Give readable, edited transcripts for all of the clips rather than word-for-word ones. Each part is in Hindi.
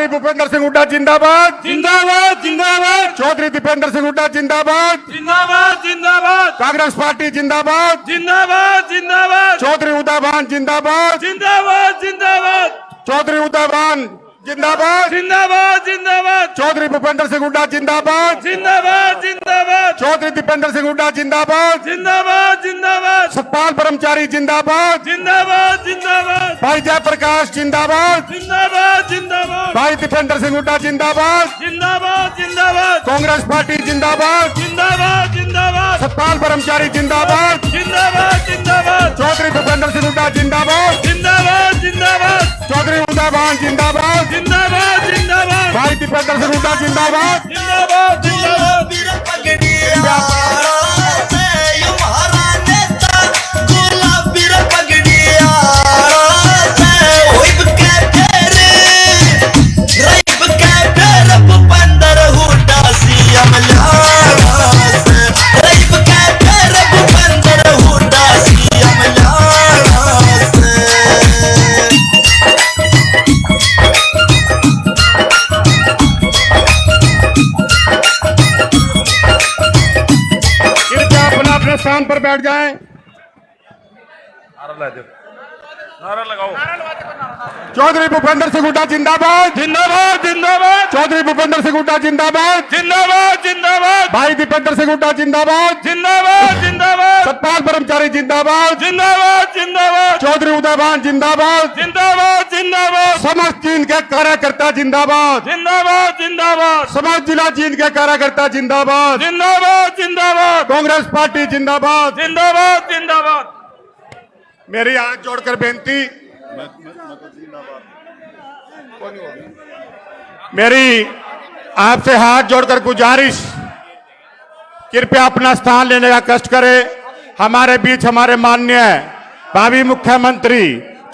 भूपेंद्र सिंह हुड्डा जिंदाबाद जिंदाबाद जिंदाबाद चौधरी दीपेंद्र सिंह हुड्डा जिंदाबाद जिंदाबाद जिंदाबाद कांग्रेस पार्टी जिंदाबाद जिंदाबाद जिंदाबाद चौधरी उदाभान जिंदाबाद जिंदाबाद जिंदाबाद चौधरी उदाभान जिंदाबाद जिंदाबाद जिंदाबाद चौधरी भूपेंद्र सिंह हुड्डा जिंदाबाद जिंदाबाद जिंदाबाद चौधरी दीपेंद्र सिंह हुड्डा जिंदाबाद जिंदाबाद जिंदाबाद सतपाल ब्रह्मचारी जिंदाबाद जिंदाबाद जिंदाबाद भाई जयप्रकाश जिंदाबाद जिंदाबाद जिंदाबाद भाई दीपेंद्र सिंह हुड्डा जिंदाबाद जिंदाबाद जिंदाबाद कांग्रेस पार्टी जिंदाबाद जिंदाबाद जिंदाबाद सतपाल ब्रह्मचारी जिंदाबाद जिंदाबाद जिंदाबाद चौधरी भूपेंद्र सिंह हुड्डा जिंदाबाद जिंदाबाद जिंदाबाद चौधरी उदाभान जिंदाबाद जिंदाबाद जिंदाबाद भाई दीपेंद्र सिंह हुड्डा जिंदाबाद जिंदाबाद जिंदाबाद स्थान पर बैठ जाएं। नारा लगाओ। चौधरी भूपेंद्र सिंह हुड्डा जिंदाबाद जिंदाबाद जिंदाबाद चौधरी भूपेंद्र सिंह हुड्डा जिंदाबाद जिंदाबाद जिंदाबाद भाई दीपेंद्र सिंह हुड्डा जिंदाबाद जिंदाबाद जिंदाबाद सतपाल ब्रह्मचारी जिंदाबाद जिंदाबाद जिंदाबाद चौधरी उदयभान जिंदाबाद जिंदाबाद जिंदाबाद समस्त चीन के कार्यकर्ता जिंदाबाद जिंदाबाद जिंदाबाद समस्त जिला चीन के कार्यकर्ता जिंदाबाद जिंदाबाद जिंदाबाद कांग्रेस पार्टी जिंदाबाद जिंदाबाद जिंदाबाद। मेरी हाथ जोड़कर बेनती, मेरी आपसे हाथ जोड़कर गुजारिश, कृपया अपना स्थान लेने का कष्ट करें। हमारे बीच हमारे माननीय भावी मुख्यमंत्री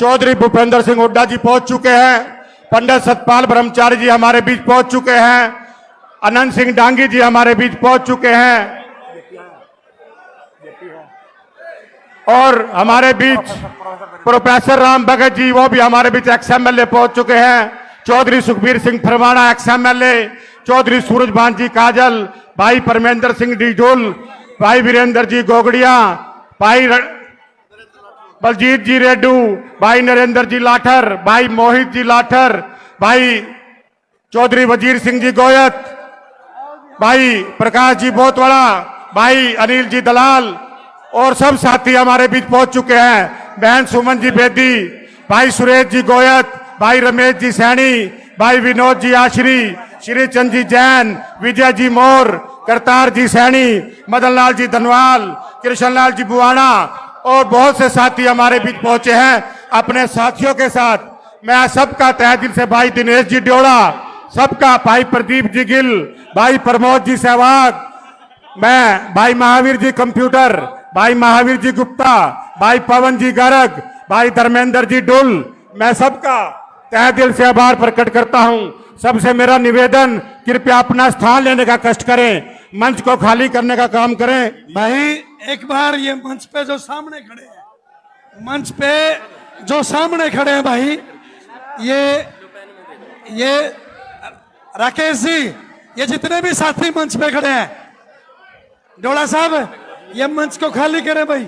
चौधरी भूपेंद्र सिंह हुड्डा जी पहुंच चुके हैं। पंडित सतपाल ब्रह्मचारी जी हमारे बीच पहुंच चुके हैं। अनंत सिंह डांगी जी हमारे बीच पहुंच चुके हैं और हमारे बीच प्रोफेसर राम भगत जी, वो भी हमारे बीच एक्स-एमएलए पहुंच चुके हैं। चौधरी सुखबीर सिंह फरमाना एक्स-एमएलए, चौधरी सूरजभान जी काजल, भाई परमेंद्र सिंह डिडोल, भाई वीरेंद्र जी गोगड़िया, भाई बलजीत जी रेड्डू, भाई नरेंद्र जी लाठर, भाई मोहित जी लाठर, भाई चौधरी वजीर सिंह जी गोयत, भाई प्रकाश जी बोतवाड़ा, भाई अनिल जी दलाल और सब साथी हमारे बीच पहुंच चुके हैं। बहन सुमन जी बेदी, भाई सुरेश जी गोयत, भाई रमेश जी सैनी, भाई विनोद जी आश्री, श्री चंद जी जैन, विजय जी मोर, करतार जी सैनी, मदन लाल जी धनवाल, कृष्ण लाल जी बुआना और बहुत से साथी हमारे बीच पहुंचे हैं। अपने साथियों के साथ मैं सबका तहे दिल से, भाई दिनेश जी ड्योड़ा, सबका, भाई प्रदीप जी गिल, भाई प्रमोद जी सहवाग, मैं भाई महावीर जी कंप्यूटर, भाई महावीर जी गुप्ता, भाई पवन जी गर्ग, भाई धर्मेंद्र जी डुल, मैं सबका तहे दिल से आभार प्रकट करता हूं। सबसे मेरा निवेदन, कृपया अपना स्थान लेने का कष्ट करें, मंच को खाली करने का काम करें। भाई एक बार ये मंच पे जो सामने खड़े हैं, मंच पे जो सामने खड़े हैं भाई, ये राकेश जी, ये जितने भी साथी मंच पे खड़े हैं, डोला साहब ये मंच को खाली करें भाई,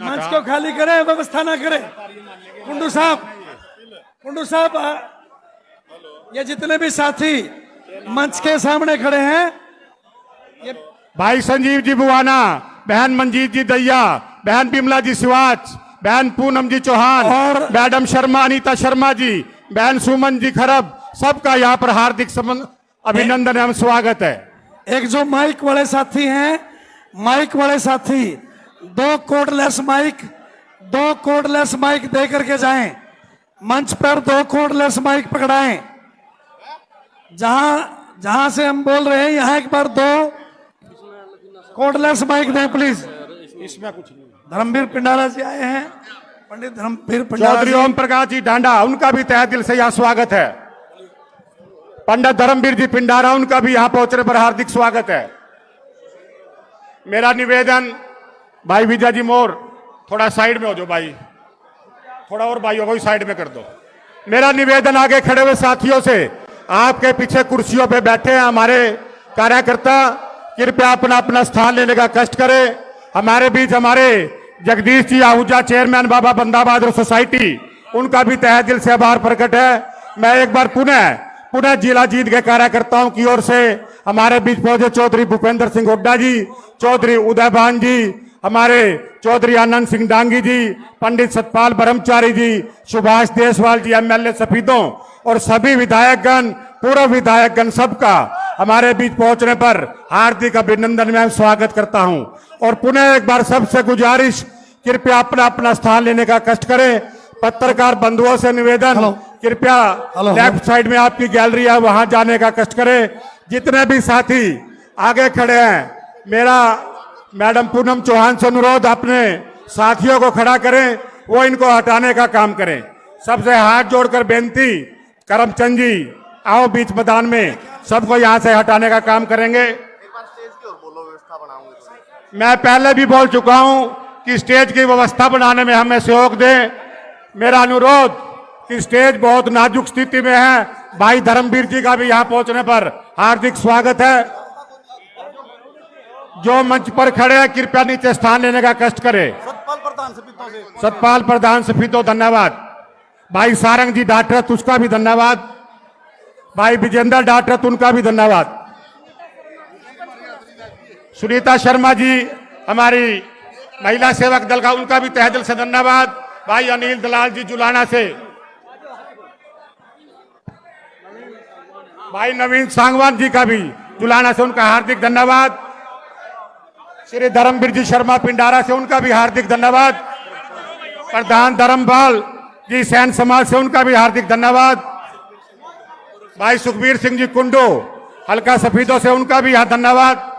मंच को खाली करें, व्यवस्था ना करें। कुंडू साहब ये जितने भी साथी मंच के सामने खड़े हैं, ये भाई संजीव जी बुआना, बहन मंजीत जी दैया, बहन बिमला जी सिवाच, बहन पूनम जी चौहान और मैडम शर्मा अनीता शर्मा जी, बहन सुमन जी खरब, सबका यहाँ पर हार्दिक अभिनंदन एवं स्वागत है। एक जो माइक वाले साथी हैं, माइक वाले साथी दो कोडलेस माइक दे करके जाएं, मंच पर दो कोडलेस माइक पकड़ाएं। जहां से हम बोल रहे हैं, यहां एक बार दो कोडलेस माइक दें प्लीज। इसमें कुछ नहीं। धर्मवीर पिंडारा जी आए हैं, पंडित धर्मवीर पिंडारा, चौधरी ओम प्रकाश जी डांडा, उनका भी तहे दिल से यहाँ स्वागत है। पंडित धर्मवीर जी पिंडारा, उनका भी यहाँ पहुंचने पर हार्दिक स्वागत है। मेरा निवेदन, भाई विजय जी मोर, थोड़ा साइड में हो जाओ भाई, थोड़ा और भाई हो साइड में कर दो। मेरा निवेदन आगे खड़े हुए साथियों से, आपके पीछे कुर्सियों पे बैठे हैं हमारे कार्यकर्ता, कृपया अपना अपना स्थान लेने का कष्ट करें। हमारे बीच हमारे जगदीश जी आहूजा, चेयरमैन बाबा बंदा बहादुर सोसाइटी, उनका भी तहे दिल से आभार प्रकट है। मैं एक बार पुनः जिला जीत के कार्यकर्ताओं की ओर से हमारे बीच पहुंचे चौधरी भूपेंद्र सिंह हुड्डा जी, चौधरी उदय भान जी, हमारे चौधरी आनंद सिंह डांगी जी, पंडित सतपाल ब्रह्मचारी जी, सुभाष देसवाल जी, एमएलए सफीदों और सभी विधायकगण, पूर्व विधायकगण, सबका हमारे बीच पहुंचने पर हार्दिक अभिनंदन में स्वागत करता हूं। और पुनः एक बार सबसे गुजारिश, कृपया अपना अपना स्थान लेने का कष्ट करें। पत्रकार बंधुओं से निवेदन, कृपया लेफ्ट साइड में आपकी गैलरी है, वहां जाने का कष्ट करें। जितने भी साथी आगे खड़े हैं, मेरा मैडम पूनम चौहान से अनुरोध, अपने साथियों को खड़ा करें, वो इनको हटाने का काम करें। सबसे हाथ जोड़कर बेनती, करमचंद जी आओ बीच मैदान में, सबको यहां से हटाने का काम करेंगे। मैं पहले भी बोल चुका हूं कि स्टेज की व्यवस्था बनाने में हमें सहयोग दें। मेरा अनुरोध कि स्टेज बहुत नाजुक स्थिति में है, भाई धर्मवीर जी का भी यहां पहुंचने पर हार्दिक स्वागत है। जो मंच पर खड़े हैं, कृपया नीचे स्थान लेने का कष्ट करें। सतपाल प्रधान सफीदो, धन्यवाद। भाई सारंग जी डॉक्टर, उसका भी धन्यवाद। भाई विजेंद्र डॉक्टर, उनका भी धन्यवाद। सुनीता शर्मा जी, हमारी महिला सेवक दल का, उनका भी तहे दिल से धन्यवाद। भाई अनिल दलाल जी जुलाना से, भाई नवीन सांगवान जी का भी जुलाना से, उनका हार्दिक धन्यवाद। श्री धर्मवीर जी शर्मा पिंडारा से, उनका भी हार्दिक धन्यवाद। प्रधान धर्मपाल जी सैन समाज से, उनका भी हार्दिक धन्यवाद। भाई सुखबीर सिंह जी कुंडू हल्का सफीदों से, उनका भी धन्यवाद।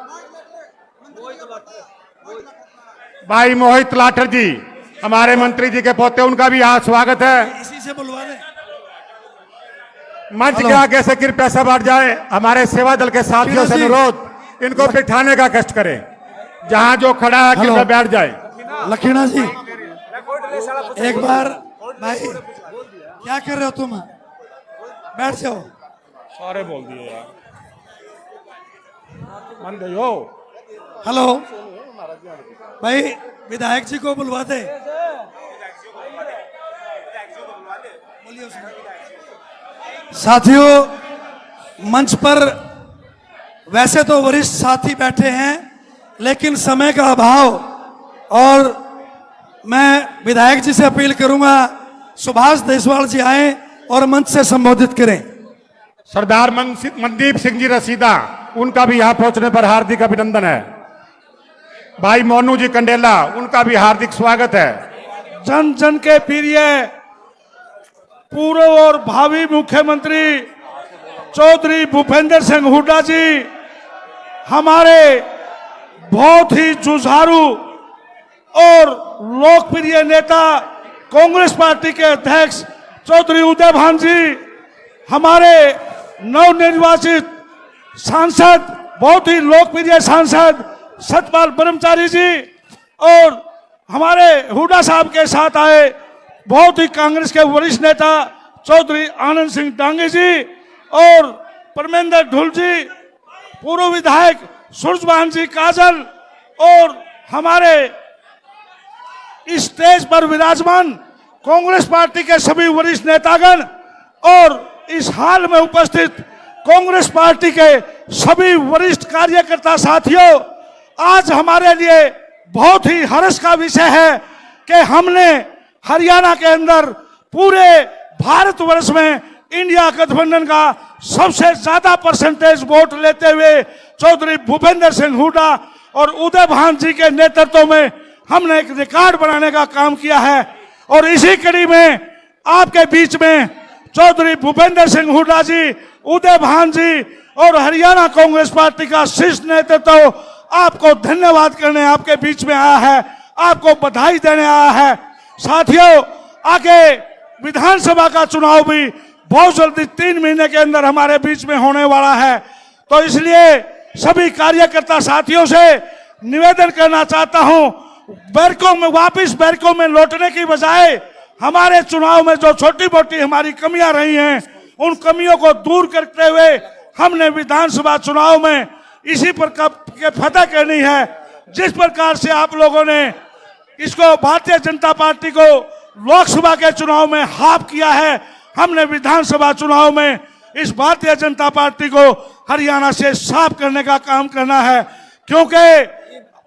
भाई मोहित लाठर जी, हमारे मंत्री जी के पोते, उनका भी यहाँ स्वागत है। इसी से बुलवा दे। मंच के आगे से कृपया सब हट जाए। हमारे सेवा दल के साथियों से अनुरोध, इनको बिठाने का कष्ट करें। जहां जो खड़ा है कृपया बैठ जाए। लखीना जी, एक बार भाई, क्या कर रहे हो तुम? बैठ जाओ। सारे बोल दिए यार, मन गई हो। हेलो भाई, विधायक जी को बुलवा दे। साथियों, मंच पर वैसे तो वरिष्ठ साथी बैठे हैं, लेकिन समय का अभाव, और मैं विधायक जी से अपील करूंगा, सुभाष देसवाल जी आए और मंच से संबोधित करें। सरदार मनदीप सिंह जी रसीदा, उनका भी यहाँ पहुंचने पर हार्दिक अभिनंदन है। भाई मोनू जी कंडेला, उनका भी हार्दिक स्वागत है। जन जन के प्रिय पूर्व और भावी मुख्यमंत्री चौधरी भूपेंद्र सिंह हुड्डा जी, हमारे बहुत ही जुझारू और लोकप्रिय नेता कांग्रेस पार्टी के अध्यक्ष चौधरी उदय भान जी, हमारे नवनिर्वाचित सांसद, बहुत ही लोकप्रिय सांसद सतपाल ब्रह्मचारी जी, और हमारे हुड्डा साहब के साथ आए बहुत ही कांग्रेस के वरिष्ठ नेता चौधरी आनंद सिंह डांगी जी, और परमेंद्र ढुल जी, पूर्व विधायक सूरजभान जी काजल, और हमारे इस स्टेज पर विराजमान कांग्रेस पार्टी के सभी वरिष्ठ नेतागण, और इस हाल में उपस्थित कांग्रेस पार्टी के सभी वरिष्ठ कार्यकर्ता साथियों, आज हमारे लिए बहुत ही हर्ष का विषय है कि हमने हरियाणा के अंदर पूरे भारतवर्ष में इंडिया गठबंधन का सबसे ज्यादा परसेंटेज वोट लेते हुए चौधरी भूपेंद्र सिंह हुड्डा और उदय भान जी के नेतृत्व में हमने एक रिकॉर्ड बनाने का काम किया है। और इसी कड़ी में आपके बीच में चौधरी भूपेंद्र सिंह हुड्डा जी, उदय भान जी और हरियाणा कांग्रेस पार्टी का शीर्ष नेतृत्व आपको धन्यवाद करने आपके बीच में आया है, आपको बधाई देने आया है। साथियों, आगे विधानसभा का चुनाव भी बहुत जल्दी 3 महीने के अंदर हमारे बीच में होने वाला है, तो इसलिए सभी कार्यकर्ता साथियों से निवेदन करना चाहता हूं, वापिस बैरकों में लौटने की बजाय हमारे चुनाव में जो छोटी मोटी हमारी कमियां रही हैं उन कमियों को दूर करते हुए हमने विधानसभा चुनाव में इसी प्रकार के फतह करनी है। जिस प्रकार से आप लोगों ने इसको भारतीय जनता पार्टी को लोकसभा के चुनाव में हाफ किया है, हमने विधानसभा चुनाव में इस भारतीय जनता पार्टी को हरियाणा से साफ करने का काम करना है। क्योंकि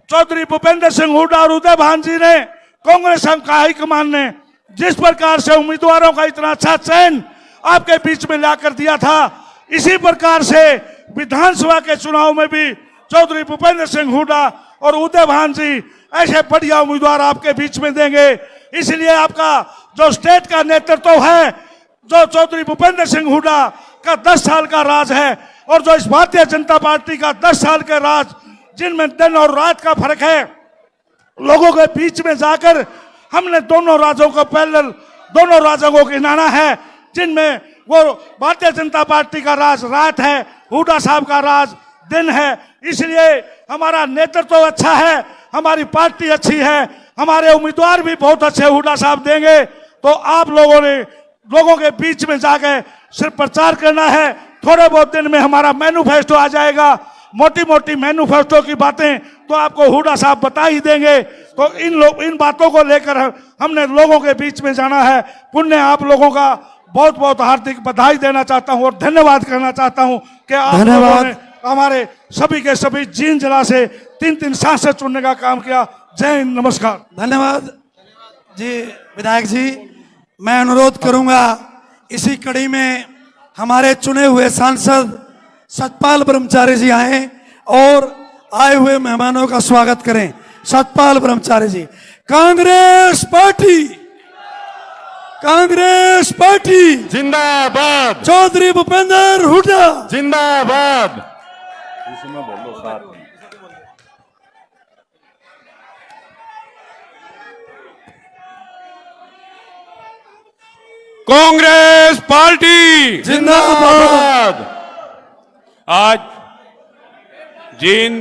चौधरी भूपेंद्र सिंह हुड्डा और उदय भान जी ने, कांग्रेस का हाईकमान ने जिस प्रकार से उम्मीदवारों का इतना अच्छा चयन आपके बीच में लाकर दिया था, इसी प्रकार से विधानसभा के चुनाव में भी चौधरी भूपेंद्र सिंह हुड्डा और उदय भान जी ऐसे बढ़िया उम्मीदवार आपके बीच में देंगे। इसलिए आपका जो स्टेट का नेतृत्व है, जो चौधरी भूपेंद्र सिंह हुड्डा का 10 साल का राज है और जो इस भारतीय जनता पार्टी का 10 साल के राज, जिनमें दिन और रात का फर्क है, लोगों के बीच में जाकर हमने दोनों राज्यों को पैरेलल, दोनों राज्यों को गिनाना है, जिनमें वो भारतीय जनता पार्टी का राज रात है, हुड्डा साहब का राज दिन है। इसलिए हमारा नेतृत्व अच्छा है, हमारी पार्टी अच्छी है, हमारे उम्मीदवार भी बहुत अच्छे हुड्डा साहब देंगे। तो आप लोगों ने लोगों के बीच में जाकर सिर्फ प्रचार करना है। थोड़े बहुत दिन में हमारा मैनिफेस्टो आ जाएगा, मोटी मोटी मैनिफेस्टो की बातें तो आपको हुड्डा साहब बता ही देंगे। तो इन बातों को लेकर हमने लोगों के बीच में जाना है। पुण्य आप लोगों का बहुत बहुत हार्दिक बधाई देना चाहता हूं और धन्यवाद करना चाहता हूं कि आप लोगों ने हमारे सभी के सभी जीन जला से 3-3 सांसें चुनने का काम किया। जय हिंद, नमस्कार। धन्यवाद जी विधायक जी। मैं अनुरोध करूंगा इसी कड़ी में हमारे चुने हुए सांसद सतपाल ब्रह्मचारी जी आए और आए हुए मेहमानों का स्वागत करें। सतपाल ब्रह्मचारी जी। कांग्रेस पार्टी, कांग्रेस पार्टी जिंदाबाद, चौधरी भूपेंद्र हुड्डा जिंदाबाद। कांग्रेस पार्टी जिंदाबाद। आज जींद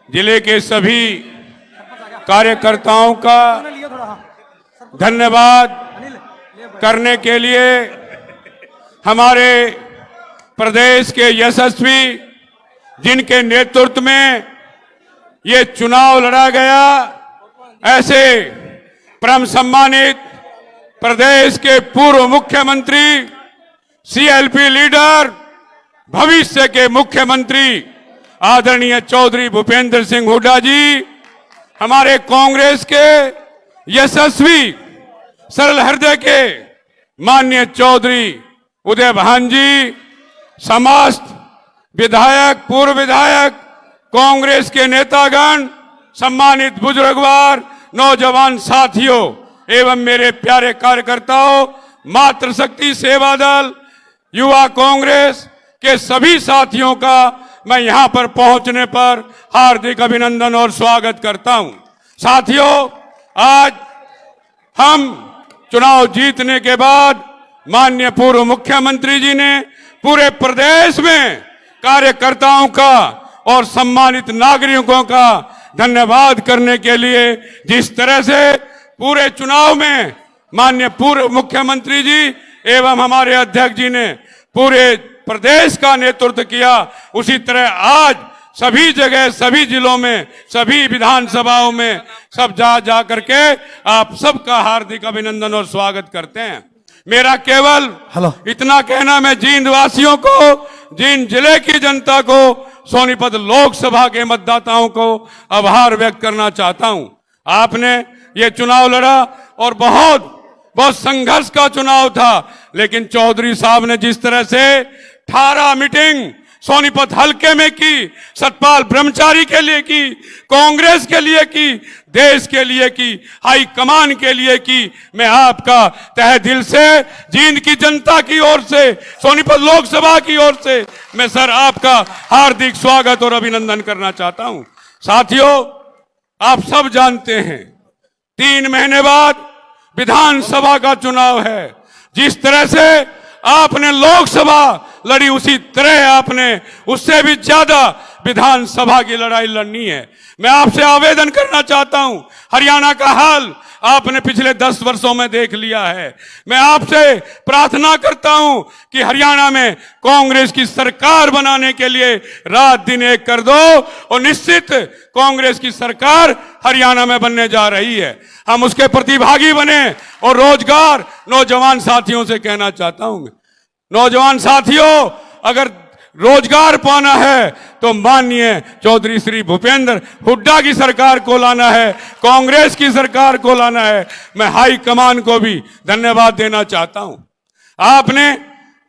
जिले के सभी कार्यकर्ताओं का धन्यवाद करने के लिए हमारे प्रदेश के यशस्वी, जिनके नेतृत्व में ये चुनाव लड़ा गया, ऐसे परम सम्मानित प्रदेश के पूर्व मुख्यमंत्री, सीएलपी लीडर, भविष्य के मुख्यमंत्री आदरणीय चौधरी भूपेंद्र सिंह हुड्डा जी, हमारे कांग्रेस के यशस्वी सरल हृदय के माननीय चौधरी उदय भान जी, समस्त विधायक, पूर्व विधायक, कांग्रेस के नेतागण, सम्मानित बुजुर्गवार, नौजवान साथियों एवं मेरे प्यारे कार्यकर्ताओं, मातृशक्ति सेवा दल, युवा कांग्रेस के सभी साथियों का मैं यहां पर पहुंचने पर हार्दिक अभिनंदन और स्वागत करता हूं। साथियों, आज हम चुनाव जीतने के बाद माननीय पूर्व मुख्यमंत्री जी ने पूरे प्रदेश में कार्यकर्ताओं का और सम्मानित नागरिकों का धन्यवाद करने के लिए जिस तरह से पूरे चुनाव में माननीय पूर्व मुख्यमंत्री जी एवं हमारे अध्यक्ष जी ने पूरे प्रदेश का नेतृत्व किया, उसी तरह आज सभी जगह, सभी जिलों में, सभी विधानसभाओं में सब जा करके आप सबका हार्दिक अभिनंदन और स्वागत करते हैं। मेरा केवल इतना कहना, मैं जींद वासियों को, जींद जिले की जनता को, सोनीपत लोकसभा के मतदाताओं को आभार व्यक्त करना चाहता हूं। आपने ये चुनाव लड़ा और बहुत संघर्ष का चुनाव था, लेकिन चौधरी साहब ने जिस तरह से 18 मीटिंग सोनीपत हल्के में की, सतपाल ब्रह्मचारी के लिए की, कांग्रेस के लिए की, देश के लिए की, हाई कमान के लिए की, मैं आपका तहे दिल से जींद की जनता की ओर से, सोनीपत लोकसभा की ओर से मैं सर आपका हार्दिक स्वागत और अभिनंदन करना चाहता हूं। साथियों, आप सब जानते हैं 3 महीने बाद विधानसभा का चुनाव है। जिस तरह से आपने लोकसभा लड़ी उसी तरह आपने उससे भी ज्यादा विधानसभा की लड़ाई लड़नी है। मैं आपसे आवेदन करना चाहता हूं, हरियाणा का हाल आपने पिछले 10 वर्षों में देख लिया है। मैं आपसे प्रार्थना करता हूं कि हरियाणा में कांग्रेस की सरकार बनाने के लिए रात दिन एक कर दो, और निश्चित कांग्रेस की सरकार हरियाणा में बनने जा रही है। हम उसके प्रतिभागी बने। और रोजगार, नौजवान साथियों से कहना चाहता हूं, नौजवान साथियों, अगर रोजगार पाना है तो माननीय चौधरी श्री भूपेंद्र हुड्डा की सरकार को लाना है, कांग्रेस की सरकार को लाना है। मैं हाई कमान को भी धन्यवाद देना चाहता हूं। आपने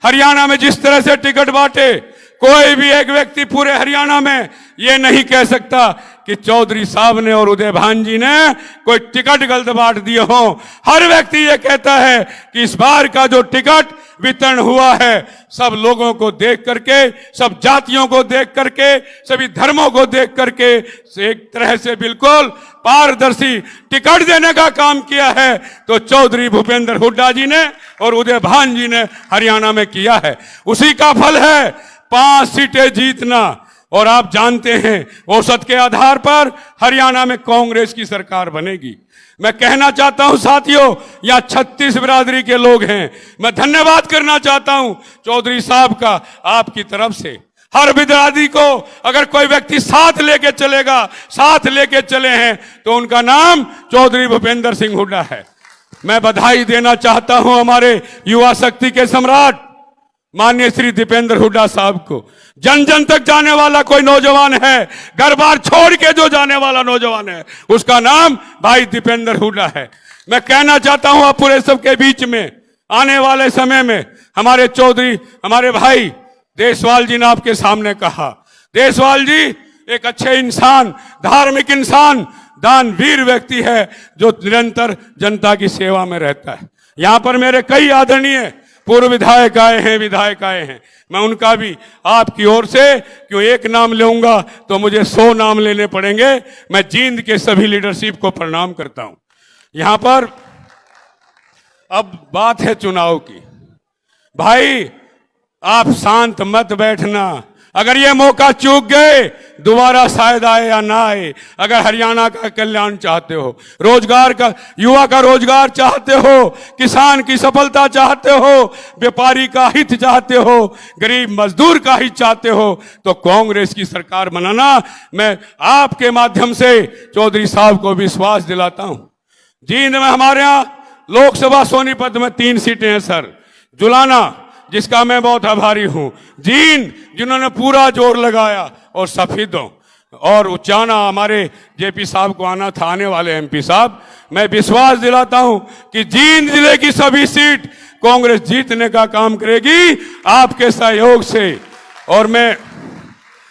हरियाणा में जिस तरह से टिकट बांटे, कोई भी एक व्यक्ति पूरे हरियाणा में ये नहीं कह सकता कि चौधरी साहब ने और उदय भान जी ने कोई टिकट गलत बांट दिए हो। हर व्यक्ति ये कहता है कि इस बार का जो टिकट वितरण हुआ है, सब लोगों को देख करके, सब जातियों को देख करके, सभी धर्मों को देख करके एक तरह से बिल्कुल पारदर्शी टिकट देने का काम किया है, तो चौधरी भूपेंद्र हुड्डा जी ने और उदय भान जी ने हरियाणा में किया है। उसी का फल है 5 सीटें जीतना। और आप जानते हैं औसत के आधार पर हरियाणा में कांग्रेस की सरकार बनेगी। मैं कहना चाहता हूं साथियों, यहां 36 बिरादरी के लोग हैं। मैं धन्यवाद करना चाहता हूं चौधरी साहब का आपकी तरफ से। हर बिरादरी को अगर कोई व्यक्ति साथ लेके चलेगा, साथ लेके चले हैं, तो उनका नाम चौधरी भूपेंद्र सिंह हुड्डा है। मैं बधाई देना चाहता हूं हमारे युवा शक्ति के सम्राट माननीय श्री दीपेंद्र हुड्डा साहब को। जन जन तक जाने वाला कोई नौजवान है, घर बार छोड़ के जो जाने वाला नौजवान है, उसका नाम भाई दीपेंद्र हुड्डा है। मैं कहना चाहता हूं आप पूरे सबके बीच में आने वाले समय में हमारे चौधरी, हमारे भाई देशवाल जी ने आपके सामने कहा, देशवाल जी एक अच्छे इंसान, धार्मिक इंसान, दानवीर व्यक्ति है जो निरंतर जनता की सेवा में रहता है। यहां पर मेरे कई आदरणीय पूर्व विधायक आए हैं, विधायक आए हैं। मैं उनका भी आपकी ओर से क्यों एक नाम लूंगा तो मुझे 100 नाम लेने पड़ेंगे। मैं जींद के सभी लीडरशिप को प्रणाम करता हूं। यहां पर अब बात है चुनाव की। भाई आप शांत मत बैठना। अगर ये मौका चूक गए, दोबारा शायद आए या ना आए। अगर हरियाणा का कल्याण चाहते हो, रोजगार का, युवा का रोजगार चाहते हो, किसान की सफलता चाहते हो, व्यापारी का हित चाहते हो, गरीब मजदूर का हित चाहते हो, तो कांग्रेस की सरकार बनाना। मैं आपके माध्यम से चौधरी साहब को विश्वास दिलाता हूं। जींद में हमारे यहां लोकसभा सोनीपत में 3 सीटें हैं सर। जुलाना जिसका मैं बहुत आभारी हूं, जींद जिन्होंने पूरा जोर लगाया, और सफीदों और उचाना हमारे जेपी साहब को आना था, आने वाले एमपी साहब। मैं विश्वास दिलाता हूं कि जींद जिले की सभी सीट कांग्रेस जीतने का काम करेगी आपके सहयोग से। और मैं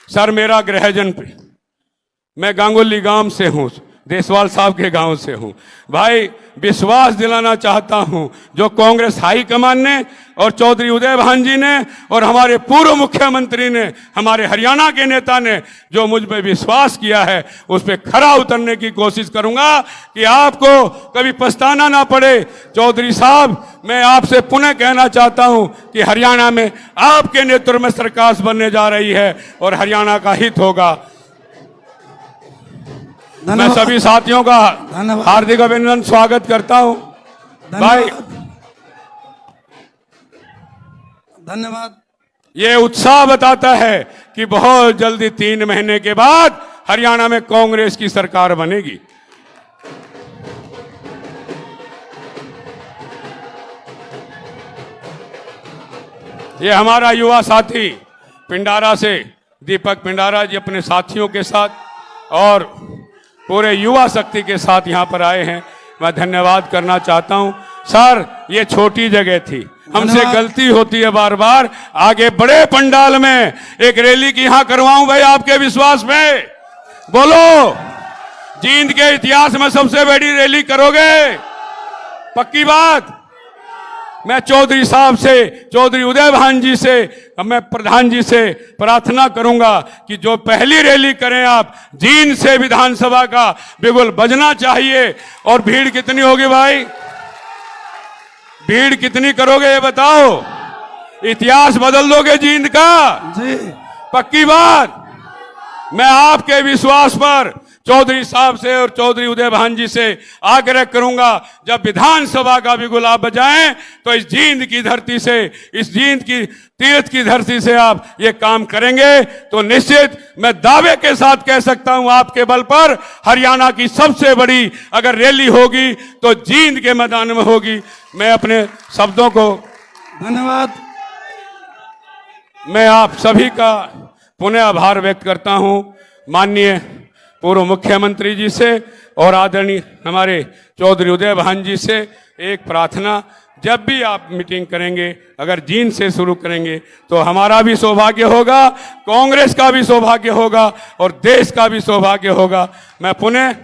सर, मेरा गृहजन, मैं गांगुली गांव से हूं, देशवाल साहब के गांव से हूं। भाई विश्वास दिलाना चाहता हूं, जो कांग्रेस हाईकमान ने और चौधरी उदय भान जी ने और हमारे पूर्व मुख्यमंत्री ने, हमारे हरियाणा के नेता ने जो मुझ पे विश्वास किया है, उस पे खरा उतरने की कोशिश करूंगा कि आपको कभी पछताना ना पड़े। चौधरी साहब, मैं आपसे पुनः कहना चाहता हूं कि हरियाणा में आपके नेतृत्व में सरकार बनने जा रही है और हरियाणा का हित होगा। मैं सभी साथियों का हार्दिक अभिनंदन, स्वागत करता हूं। भाई धन्यवाद। ये उत्साह बताता है कि बहुत जल्दी 3 महीने के बाद हरियाणा में कांग्रेस की सरकार बनेगी। ये हमारा युवा साथी पिंडारा से दीपक पिंडारा जी अपने साथियों के साथ और पूरे युवा शक्ति के साथ यहां पर आए हैं। मैं धन्यवाद करना चाहता हूं। सर, ये छोटी जगह थी, हमसे गलती होती है बार बार। आगे बड़े पंडाल में एक रैली की यहां करवाऊं भाई, आपके विश्वास में बोलो, जींद के इतिहास में सबसे बड़ी रैली करोगे? पक्की बात। मैं चौधरी साहब से, चौधरी उदय भान जी से, मैं प्रधान जी से प्रार्थना करूंगा कि जो पहली रैली करें आप, जींद से विधानसभा का बिगुल बजना चाहिए। और भीड़ कितनी होगी भाई? भीड़ कितनी करोगे ये बताओ? इतिहास बदल दोगे जींद का? जी पक्की बात। मैं आपके विश्वास पर चौधरी साहब से और चौधरी उदय भान जी से आग्रह करूंगा, जब विधानसभा का भी गुलाब बजाएं तो इस जींद की धरती से, इस जींद की तीर्थ की धरती से आप ये काम करेंगे तो निश्चित मैं दावे के साथ कह सकता हूं, आपके बल पर हरियाणा की सबसे बड़ी अगर रैली होगी तो जींद के मैदान में होगी। मैं अपने शब्दों को, धन्यवाद। मैं आप सभी का पुनः आभार व्यक्त करता हूं। माननीय पूर्व मुख्यमंत्री जी से और आदरणीय हमारे चौधरी उदय भान जी से एक प्रार्थना, जब भी आप मीटिंग करेंगे अगर जींद से शुरू करेंगे तो हमारा भी सौभाग्य होगा, कांग्रेस का भी सौभाग्य होगा और देश का भी सौभाग्य होगा। मैं पुनः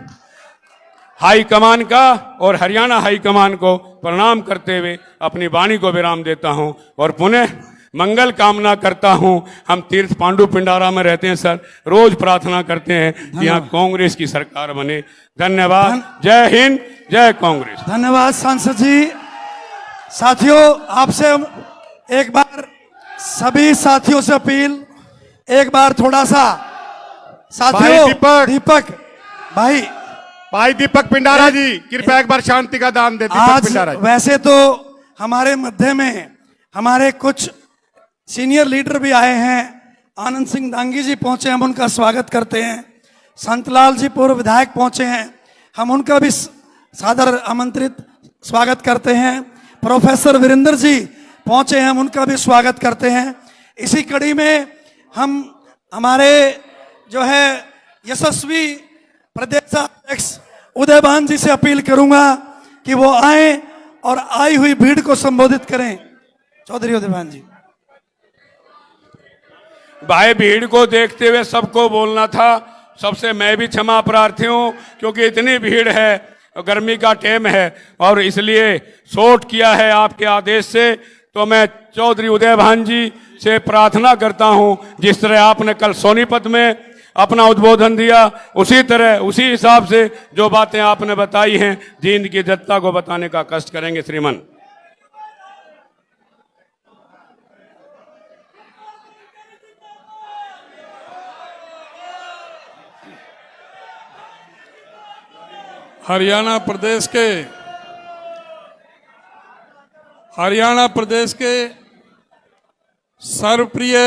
हाई कमान का और हरियाणा हाई कमान को प्रणाम करते हुए अपनी वाणी को विराम देता हूं और पुनः मंगल कामना करता हूं। हम तीर्थ पांडु पिंडारा में रहते हैं सर, रोज प्रार्थना करते हैं कि यहाँ कांग्रेस की सरकार बने। धन्यवाद। जय हिंद, जय कांग्रेस। धन्यवाद सांसद जी। साथियों, आपसे एक बार सभी साथियों से अपील, एक बार थोड़ा सा साथियों, दीपक भाई दीपक पिंडारा जी कृपया एक बार शांति का दान दे। दीपक आज पिंडारा जी। वैसे तो हमारे मध्य में हमारे कुछ सीनियर लीडर भी आए हैं। आनंद सिंह डांगी जी पहुंचे, हम उनका स्वागत करते हैं। संतलाल जी पूर्व विधायक पहुंचे हैं, हम उनका भी सादर आमंत्रित स्वागत करते हैं। प्रोफेसर वीरेंद्र जी पहुंचे हैं, हम उनका भी स्वागत करते हैं। इसी कड़ी में हम हमारे जो है यशस्वी प्रदेशाध्यक्ष उदय भान जी से अपील करूंगा कि वो आए और आई हुई भीड़ को संबोधित करें। चौधरी उदय भान जी। भाई, भीड़ को देखते हुए सबको बोलना था, सबसे मैं भी क्षमा प्रार्थी हूं क्योंकि इतनी भीड़ है, गर्मी का टाइम है और इसलिए शॉर्ट किया है आपके आदेश से। तो मैं चौधरी उदय भान जी से प्रार्थना करता हूं, जिस तरह आपने कल सोनीपत में अपना उद्बोधन दिया, उसी तरह उसी हिसाब से जो बातें आपने बताई हैं जींद की जनता को बताने का कष्ट करेंगे श्रीमान। हरियाणा प्रदेश के सर्वप्रिय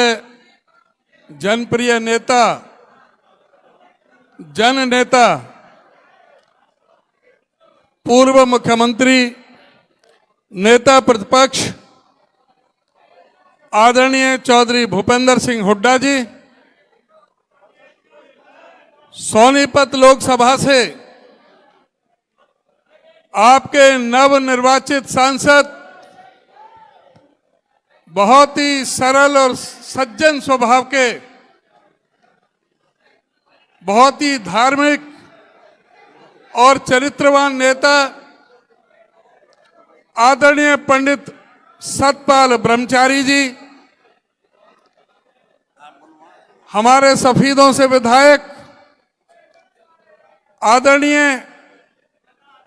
जनप्रिय नेता, जननेता, पूर्व मुख्यमंत्री, नेता प्रतिपक्ष आदरणीय चौधरी भूपेंद्र सिंह हुड्डा जी सोनीपत लोकसभा से आपके नवनिर्वाचित सांसद, बहुत ही सरल और सज्जन स्वभाव के, बहुत ही धार्मिक और चरित्रवान नेता आदरणीय पंडित सतपाल ब्रह्मचारी जी, हमारे सफीदों से विधायक आदरणीय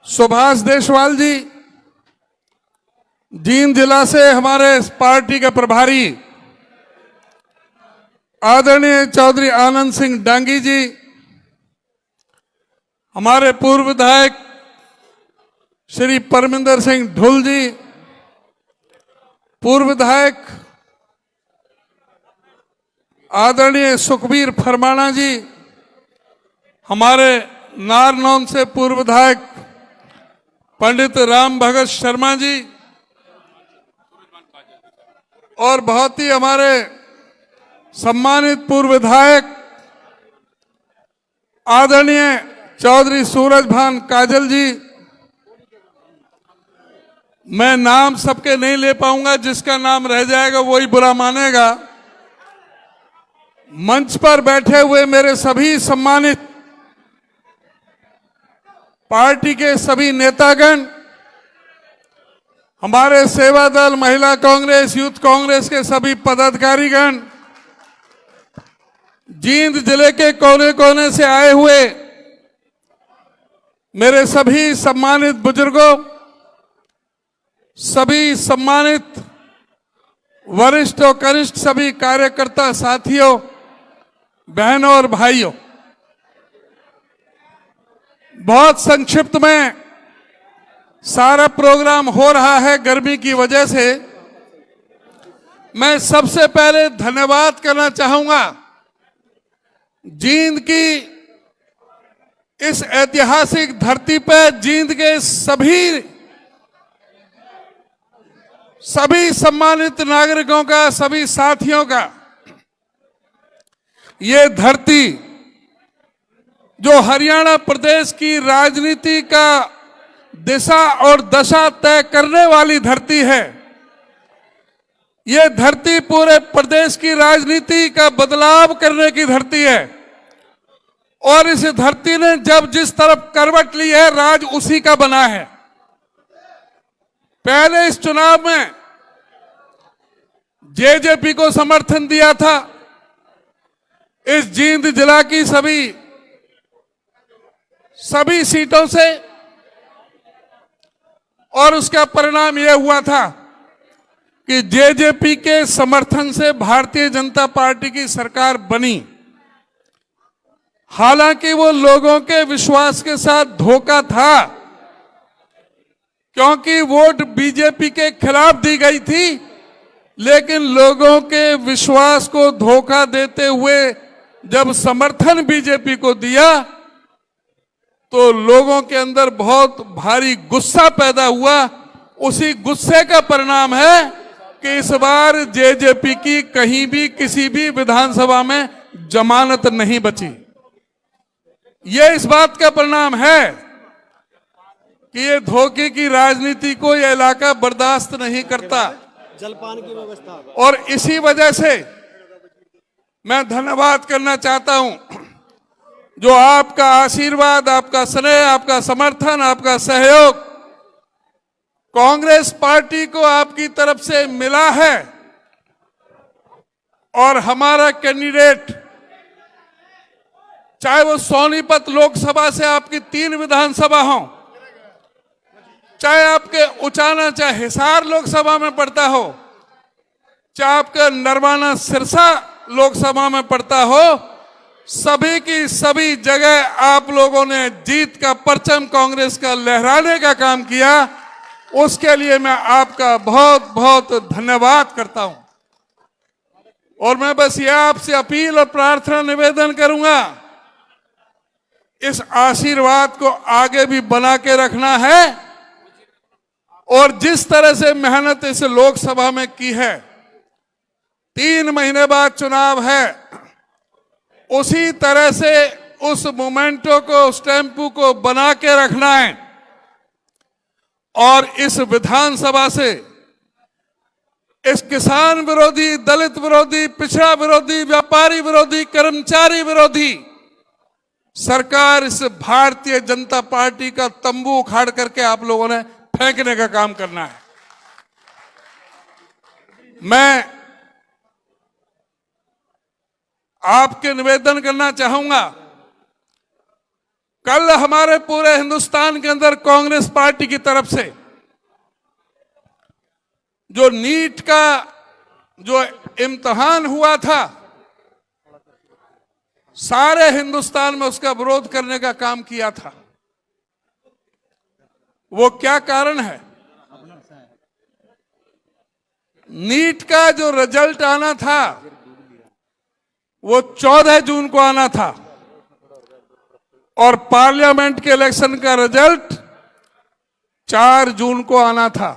सुभाष देशवाल जी, जींद जिला से हमारे पार्टी के प्रभारी आदरणीय चौधरी आनंद सिंह डांगी जी, हमारे पूर्व विधायक श्री परमिंदर सिंह ढुल जी, पूर्व विधायक आदरणीय सुखबीर फरमाना जी, हमारे नारनौन से पूर्व विधायक पंडित राम भगत शर्मा जी और बहुत ही हमारे सम्मानित पूर्व विधायक आदरणीय चौधरी सूरज भान काजल जी। मैं नाम सबके नहीं ले पाऊंगा, जिसका नाम रह जाएगा वही बुरा मानेगा। मंच पर बैठे हुए मेरे सभी सम्मानित पार्टी के सभी नेतागण, हमारे सेवा दल, महिला कांग्रेस, यूथ कांग्रेस के सभी पदाधिकारीगण, जींद जिले के कोने कोने से आए हुए मेरे सभी सम्मानित बुजुर्गों, सभी सम्मानित वरिष्ठ और कनिष्ठ सभी कार्यकर्ता साथियों, बहनों और भाइयों, बहुत संक्षिप्त में सारा प्रोग्राम हो रहा है गर्मी की वजह से। मैं सबसे पहले धन्यवाद करना चाहूंगा जींद की इस ऐतिहासिक धरती पर जींद के सभी सम्मानित नागरिकों का, सभी साथियों का। ये धरती जो हरियाणा प्रदेश की राजनीति का दिशा और दशा तय करने वाली धरती है, ये धरती पूरे प्रदेश की राजनीति का बदलाव करने की धरती है। और इस धरती ने जब जिस तरफ करवट ली है, राज उसी का बना है। पहले इस चुनाव में जेजेपी को समर्थन दिया था इस जींद जिला की सभी सीटों से, और उसका परिणाम यह हुआ था कि जेजेपी के समर्थन से भारतीय जनता पार्टी की सरकार बनी। हालांकि वो लोगों के विश्वास के साथ धोखा था, क्योंकि वोट बीजेपी के खिलाफ दी गई थी, लेकिन लोगों के विश्वास को धोखा देते हुए जब समर्थन बीजेपी को दिया तो लोगों के अंदर बहुत भारी गुस्सा पैदा हुआ। उसी गुस्से का परिणाम है कि इस बार जेजेपी की कहीं भी किसी भी विधानसभा में जमानत नहीं बची। यह इस बात का परिणाम है कि ये धोखे की राजनीति को यह इलाका बर्दाश्त नहीं करता। जलपान की व्यवस्था, और इसी वजह से मैं धन्यवाद करना चाहता हूं जो आपका आशीर्वाद, आपका स्नेह, आपका समर्थन, आपका सहयोग कांग्रेस पार्टी को आपकी तरफ से मिला है। और हमारा कैंडिडेट, चाहे वो सोनीपत लोकसभा से आपकी 3 विधानसभा हो, चाहे आपके उचाना, चाहे हिसार लोकसभा में पड़ता हो, चाहे आपका नरवाना सिरसा लोकसभा में पड़ता हो, सभी की सभी जगह आप लोगों ने जीत का परचम कांग्रेस का लहराने का काम किया। उसके लिए मैं आपका बहुत बहुत धन्यवाद करता हूं। और मैं बस यह आपसे अपील और प्रार्थना निवेदन करूंगा, इस आशीर्वाद को आगे भी बना के रखना है। और जिस तरह से मेहनत इस लोकसभा में की है, 3 महीने बाद चुनाव है, उसी तरह से उस मोमेंटो को, उस टेम्पो को बना के रखना है। और इस विधानसभा से इस किसान विरोधी, दलित विरोधी, पिछड़ा विरोधी, व्यापारी विरोधी, कर्मचारी विरोधी सरकार, इस भारतीय जनता पार्टी का तंबू उखाड़ करके आप लोगों ने फेंकने का काम करना है। मैं आपके निवेदन करना चाहूंगा, कल हमारे पूरे हिंदुस्तान के अंदर कांग्रेस पार्टी की तरफ से जो नीट का जो इम्तिहान हुआ था, सारे हिंदुस्तान में उसका विरोध करने का काम किया था। वो क्या कारण है? नीट का जो रिजल्ट आना था वो 14 जून को आना था, और पार्लियामेंट के इलेक्शन का रिजल्ट 4 जून को आना था।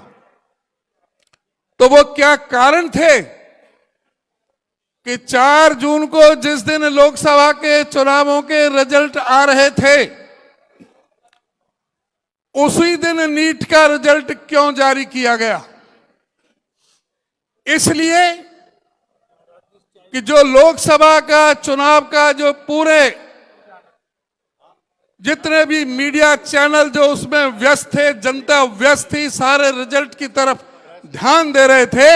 तो वो क्या कारण थे कि 4 जून को, जिस दिन लोकसभा के चुनावों के रिजल्ट आ रहे थे, उसी दिन नीट का रिजल्ट क्यों जारी किया गया? इसलिए कि जो लोकसभा का चुनाव का जो पूरे जितने भी मीडिया चैनल जो उसमें व्यस्त थे, जनता व्यस्त थी, सारे रिजल्ट की तरफ ध्यान दे रहे थे,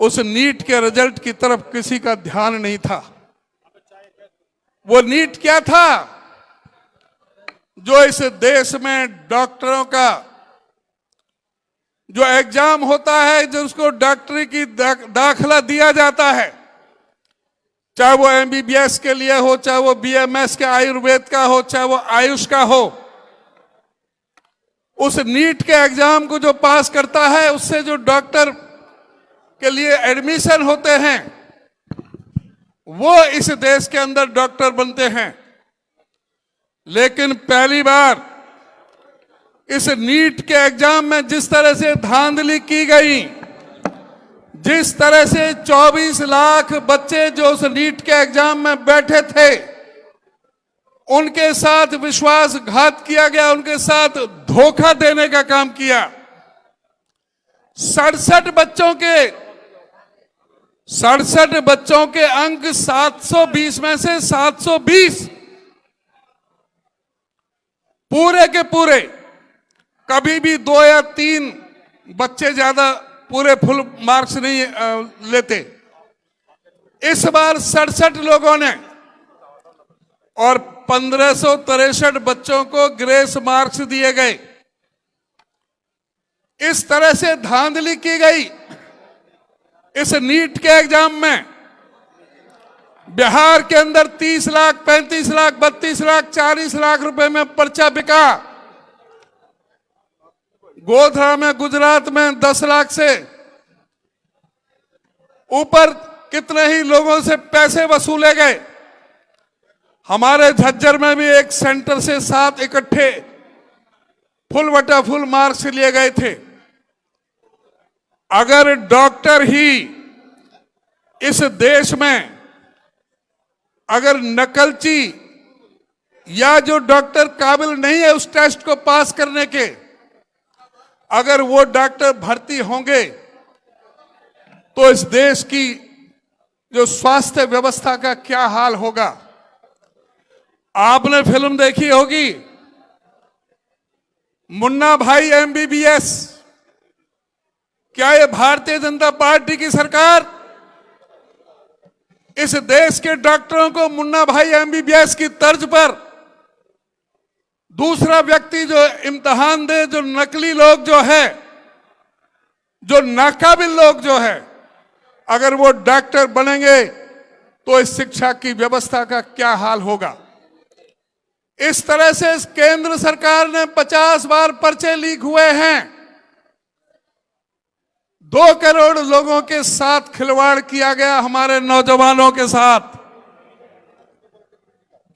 उस नीट के रिजल्ट की तरफ किसी का ध्यान नहीं था। वो नीट क्या था? जो इस देश में डॉक्टरों का जो एग्जाम होता है, जिसको डॉक्टरी की दाखला दिया जाता है, चाहे वो एमबीबीएस के लिए हो, चाहे वो बीएमएस के आयुर्वेद का हो, चाहे वो आयुष का हो, उस नीट के एग्जाम को जो पास करता है, उससे जो डॉक्टर के लिए एडमिशन होते हैं, वो इस देश के अंदर डॉक्टर बनते हैं। लेकिन पहली बार इस नीट के एग्जाम में जिस तरह से धांधली की गई, जिस तरह से 24 लाख बच्चे जो उस नीट के एग्जाम में बैठे थे, उनके साथ विश्वासघात किया गया, उनके साथ धोखा देने का काम किया। 67 बच्चों के अंक 720 में से 720 पूरे के पूरे, कभी भी 2 या 3 बच्चे ज्यादा पूरे फुल मार्क्स नहीं लेते। इस बार 67 लोगों ने और 1563 बच्चों को ग्रेस मार्क्स दिए गए। इस तरह से धांधली की गई इस नीट के एग्जाम में। बिहार के अंदर 30 लाख, 35 लाख, 32 लाख, 40 लाख रुपए में पर्चा बिका। गोधरा में, गुजरात में 10 लाख से ऊपर कितने ही लोगों से पैसे वसूले गए। हमारे झज्जर में भी एक सेंटर से 7 इकट्ठे फुल बटा फुल मार्क्स लिए गए थे। अगर डॉक्टर ही इस देश में, अगर नकलची या जो डॉक्टर काबिल नहीं है उस टेस्ट को पास करने के, अगर वो डॉक्टर भर्ती होंगे तो इस देश की जो स्वास्थ्य व्यवस्था का क्या हाल होगा। आपने फिल्म देखी होगी मुन्ना भाई एमबीबीएस। क्या ये भारतीय जनता पार्टी की सरकार इस देश के डॉक्टरों को मुन्ना भाई एमबीबीएस की तर्ज पर दूसरा व्यक्ति जो इम्तिहान दे, जो नकली लोग जो है, जो नाकाबिल लोग जो है, अगर वो डॉक्टर बनेंगे तो इस शिक्षा की व्यवस्था का क्या हाल होगा। इस तरह से केंद्र सरकार ने 50 बार पर्चे लीक हुए हैं। 2 करोड़ लोगों के साथ खिलवाड़ किया गया, हमारे नौजवानों के साथ।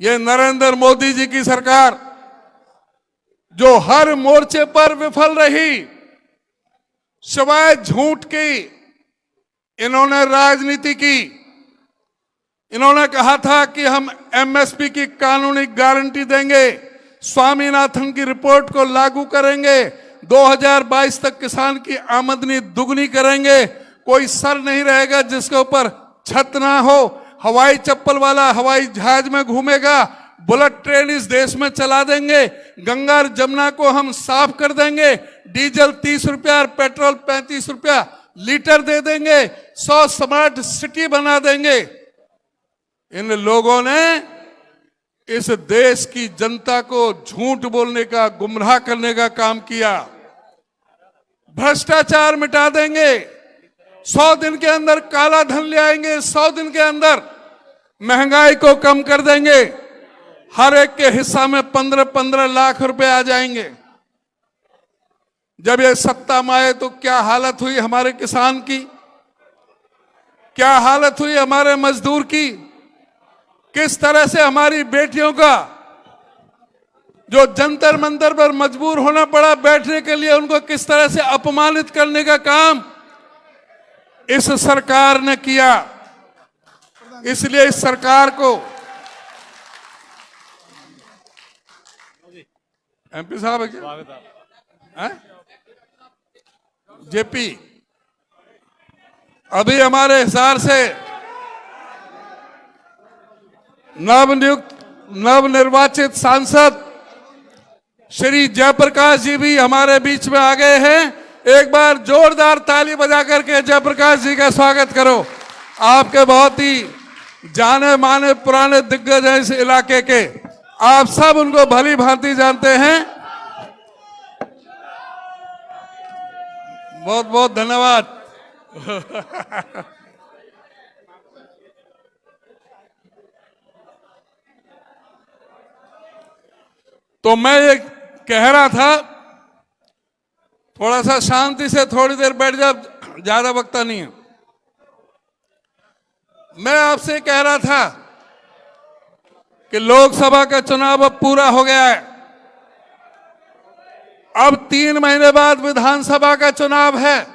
ये नरेंद्र मोदी जी की सरकार जो हर मोर्चे पर विफल रही, सिवाय झूठ की इन्होंने राजनीति की। इन्होंने कहा था कि हम एमएसपी की कानूनी गारंटी देंगे, स्वामीनाथन की रिपोर्ट को लागू करेंगे, 2022 तक किसान की आमदनी दुगनी करेंगे, कोई सर नहीं रहेगा जिसके ऊपर छत ना हो, हवाई चप्पल वाला हवाई जहाज में घूमेगा, बुलेट ट्रेन इस देश में चला देंगे, गंगा और जमुना को हम साफ कर देंगे, डीजल 30 रुपया और पेट्रोल 35 रुपया लीटर दे देंगे, 100 स्मार्ट सिटी बना देंगे। इन लोगों ने इस देश की जनता को झूठ बोलने का, गुमराह करने का काम किया। भ्रष्टाचार मिटा देंगे, 100 दिन के अंदर काला धन ले आएंगे, 100 दिन के अंदर महंगाई को कम कर देंगे, हर एक के हिस्सा में 15-15 लाख रुपए आ जाएंगे। जब ये सत्ता में आए तो क्या हालत हुई हमारे किसान की, क्या हालत हुई हमारे मजदूर की, किस तरह से हमारी बेटियों का जो जंतर मंतर पर मजबूर होना पड़ा बैठने के लिए, उनको किस तरह से अपमानित करने का काम इस सरकार ने किया। इसलिए इस सरकार को, एमपी साहब है क्या, जेपी, अभी हमारे हिसार से नवनिर्वाचित सांसद श्री जयप्रकाश जी भी हमारे बीच में आ गए हैं। एक बार जोरदार ताली बजा करके जयप्रकाश जी का स्वागत करो। आपके बहुत ही जाने माने पुराने दिग्गज हैं इस इलाके के, आप सब उनको भली भांति जानते हैं। बहुत बहुत धन्यवाद। तो मैं ये कह रहा था, थोड़ा सा शांति से थोड़ी देर बैठ जा, ज्यादा वक्ता नहीं है। मैं आपसे कह रहा था कि लोकसभा का चुनाव अब पूरा हो गया है। अब 3 महीने बाद विधानसभा का चुनाव है।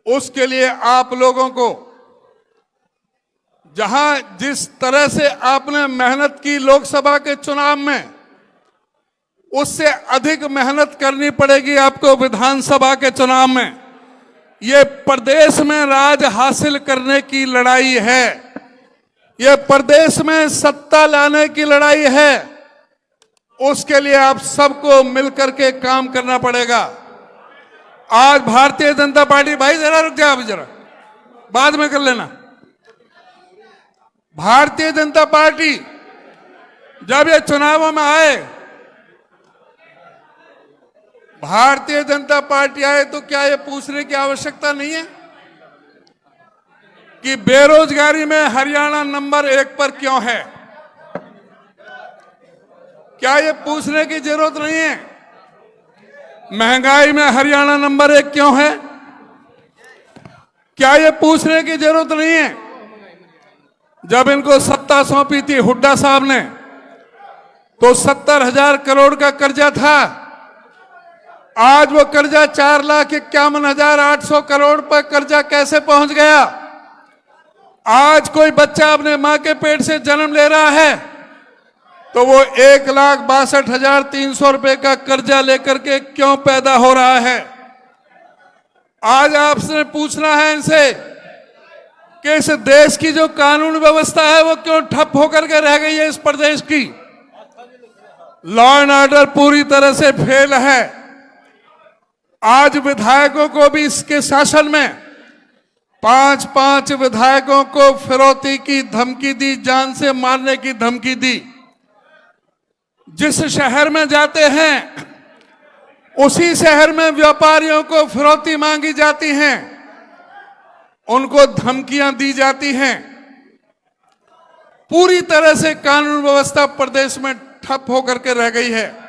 उसके लिए आप लोगों को जहां जिस तरह से आपने मेहनत की लोकसभा के चुनाव में, उससे अधिक मेहनत करनी पड़ेगी आपको विधानसभा के चुनाव में। ये प्रदेश में राज हासिल करने की लड़ाई है, ये प्रदेश में सत्ता लाने की लड़ाई है। उसके लिए आप सबको मिलकर के काम करना पड़ेगा। आज भारतीय जनता पार्टी, भाई जरा रुक जाओ, जरा बाद में कर लेना। भारतीय जनता पार्टी जब ये चुनावों में आए, भारतीय जनता पार्टी आए तो क्या ये पूछने की आवश्यकता नहीं है कि बेरोजगारी में हरियाणा नंबर 1 पर क्यों है? क्या ये पूछने की जरूरत नहीं है? महंगाई में हरियाणा नंबर 1 क्यों है? क्या ये पूछने की जरूरत नहीं है? जब इनको सत्ता सौंपी थी हुड्डा साहब ने, तो 70,000 करोड़ का कर्जा था। आज वो कर्जा 4,51,800 करोड़ पर कर्जा कैसे पहुंच गया? आज कोई बच्चा अपने मां के पेट से जन्म ले रहा है तो वो 1,62,300 रुपए का कर्जा लेकर के क्यों पैदा हो रहा है? आज आपसे पूछना है इनसे कि इस देश की जो कानून व्यवस्था है वो क्यों ठप होकर के रह गई है? इस प्रदेश की लॉ एंड ऑर्डर पूरी तरह से फेल है। आज विधायकों को भी इसके शासन में 5-5 विधायकों को फिरौती की धमकी दी, जान से मारने की धमकी दी। जिस शहर में जाते हैं उसी शहर में व्यापारियों को फिरौती मांगी जाती हैं, उनको धमकियां दी जाती हैं। पूरी तरह से कानून व्यवस्था प्रदेश में ठप होकर के रह गई है।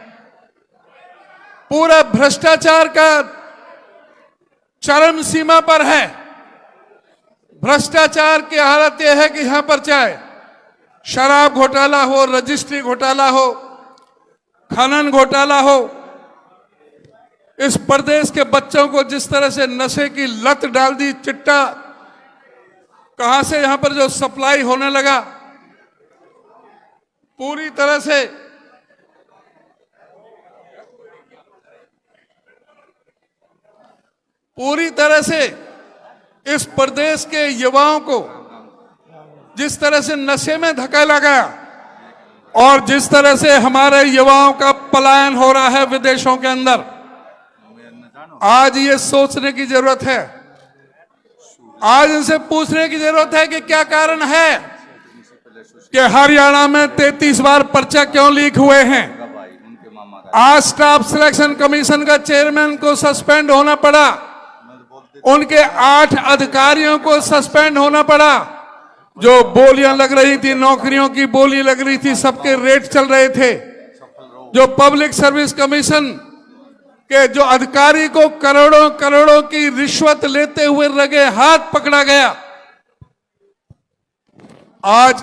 पूरा भ्रष्टाचार का चरम सीमा पर है। भ्रष्टाचार की हालत यह है कि यहां पर चाहे शराब घोटाला हो, रजिस्ट्री घोटाला हो, खनन घोटाला हो, इस प्रदेश के बच्चों को जिस तरह से नशे की लत डाल दी, चिट्टा कहां से यहां पर जो सप्लाई होने लगा, पूरी तरह से इस प्रदेश के युवाओं को जिस तरह से नशे में धकेला गया और जिस तरह से हमारे युवाओं का पलायन हो रहा है विदेशों के अंदर, आज ये सोचने की जरूरत है। आज इनसे पूछने की जरूरत है कि क्या कारण है कि हरियाणा में 33 बार पर्चा क्यों लीक हुए हैं। आज स्टाफ सिलेक्शन कमीशन का चेयरमैन को सस्पेंड होना पड़ा, उनके 8 अधिकारियों को सस्पेंड होना पड़ा। जो बोलियां लग रही थी, नौकरियों की बोली लग रही थी, सबके रेट चल रहे थे। जो पब्लिक सर्विस कमीशन के जो अधिकारी को करोड़ों करोड़ों की रिश्वत लेते हुए रगे हाथ पकड़ा गया। आज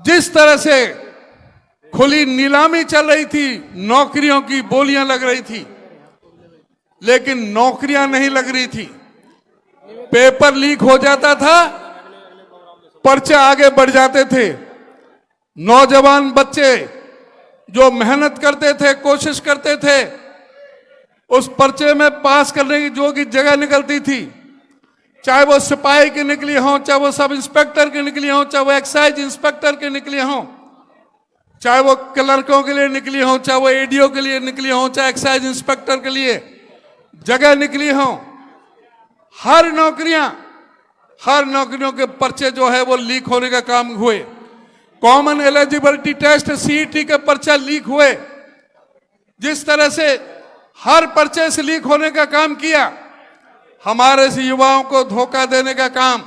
जिस तरह से खुली नीलामी चल रही थी, नौकरियों की बोलियां लग रही थी, लेकिन नौकरियां नहीं लग रही थी। पेपर लीक हो जाता था, पर्चे आगे बढ़ जाते थे। नौजवान बच्चे जो मेहनत करते थे, कोशिश करते थे, उस पर्चे में पास करने की जो की जगह निकलती थी, चाहे वो सिपाही की निकली हो, चाहे वो सब इंस्पेक्टर की निकली हो, चाहे वो एक्साइज इंस्पेक्टर की निकली हो, चाहे वो क्लर्कों के लिए निकली हो, चाहे वो एडीओ के लिए निकली हो, चाहे एक्साइज इंस्पेक्टर के लिए जगह निकली हो, हर नौकरियों के पर्चे जो है वो लीक होने का काम हुए। कॉमन एलिजिबिलिटी टेस्ट सीईटी के पर्चा लीक हुए। जिस तरह से हर पर्चे से लीक होने का काम किया, हमारे से युवाओं को धोखा देने का काम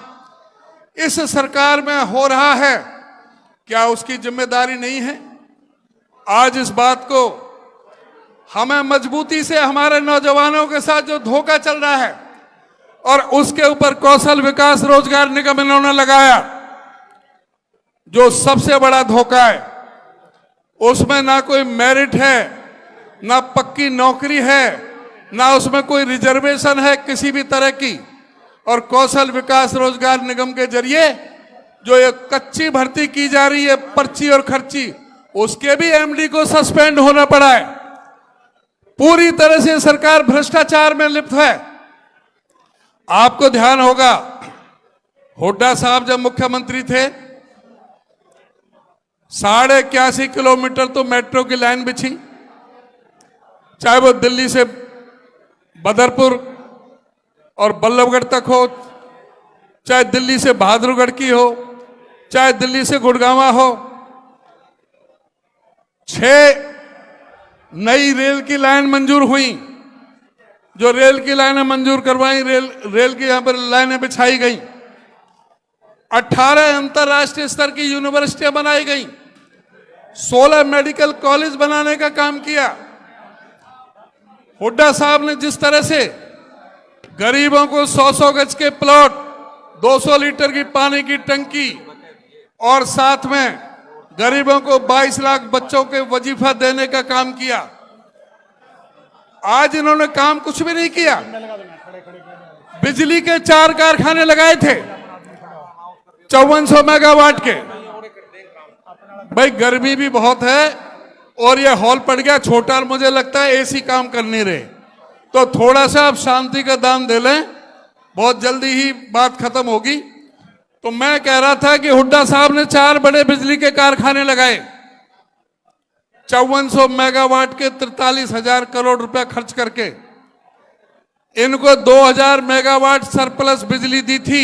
इस सरकार में हो रहा है। क्या उसकी जिम्मेदारी नहीं है? आज इस बात को हमें मजबूती से हमारे नौजवानों के साथ जो धोखा चल रहा है और उसके ऊपर कौशल विकास रोजगार निगम इन्होंने लगाया, जो सबसे बड़ा धोखा है। उसमें ना कोई मेरिट है, ना पक्की नौकरी है, ना उसमें कोई रिजर्वेशन है किसी भी तरह की। और कौशल विकास रोजगार निगम के जरिए जो ये कच्ची भर्ती की जा रही है, पर्ची और खर्ची, उसके भी एमडी को सस्पेंड होना पड़ा है। पूरी तरह से सरकार भ्रष्टाचार में लिप्त है। आपको ध्यान होगा, हुड्डा साहब जब मुख्यमंत्री थे 81.5 किलोमीटर तो मेट्रो की लाइन बिछी, चाहे वो दिल्ली से बदरपुर और बल्लभगढ़ तक हो, चाहे दिल्ली से बहादुरगढ़ की हो, चाहे दिल्ली से गुड़गांवा हो। 6 नई रेल की लाइन मंजूर हुई, जो रेल की लाइनें मंजूर करवाई, रेल की यहां पर लाइनें बिछाई गई। 18 अंतरराष्ट्रीय स्तर की यूनिवर्सिटियां बनाई गई, 16 मेडिकल कॉलेज बनाने का काम किया। हुड्डा साहब ने जिस तरह से गरीबों को 100-100 गज के प्लॉट, 200 लीटर की पानी की टंकी और साथ में गरीबों को 22 लाख बच्चों के वजीफा देने का काम किया। आज इन्होंने काम कुछ भी नहीं किया। बिजली के 4 कारखाने लगाए थे 5400 मेगावाट के। भाई गर्मी भी बहुत है और ये हॉल पड़ गया छोटा, और मुझे लगता है एसी काम कर नहीं रहे, तो थोड़ा सा आप शांति का दान दे लें, बहुत जल्दी ही बात खत्म होगी। तो मैं कह रहा था कि हुड्डा साहब ने 4 बड़े बिजली के कारखाने लगाए, 5400 मेगावाट के 43,000 करोड़ रुपया खर्च करके। इनको 2000 मेगावाट सरप्लस बिजली दी थी,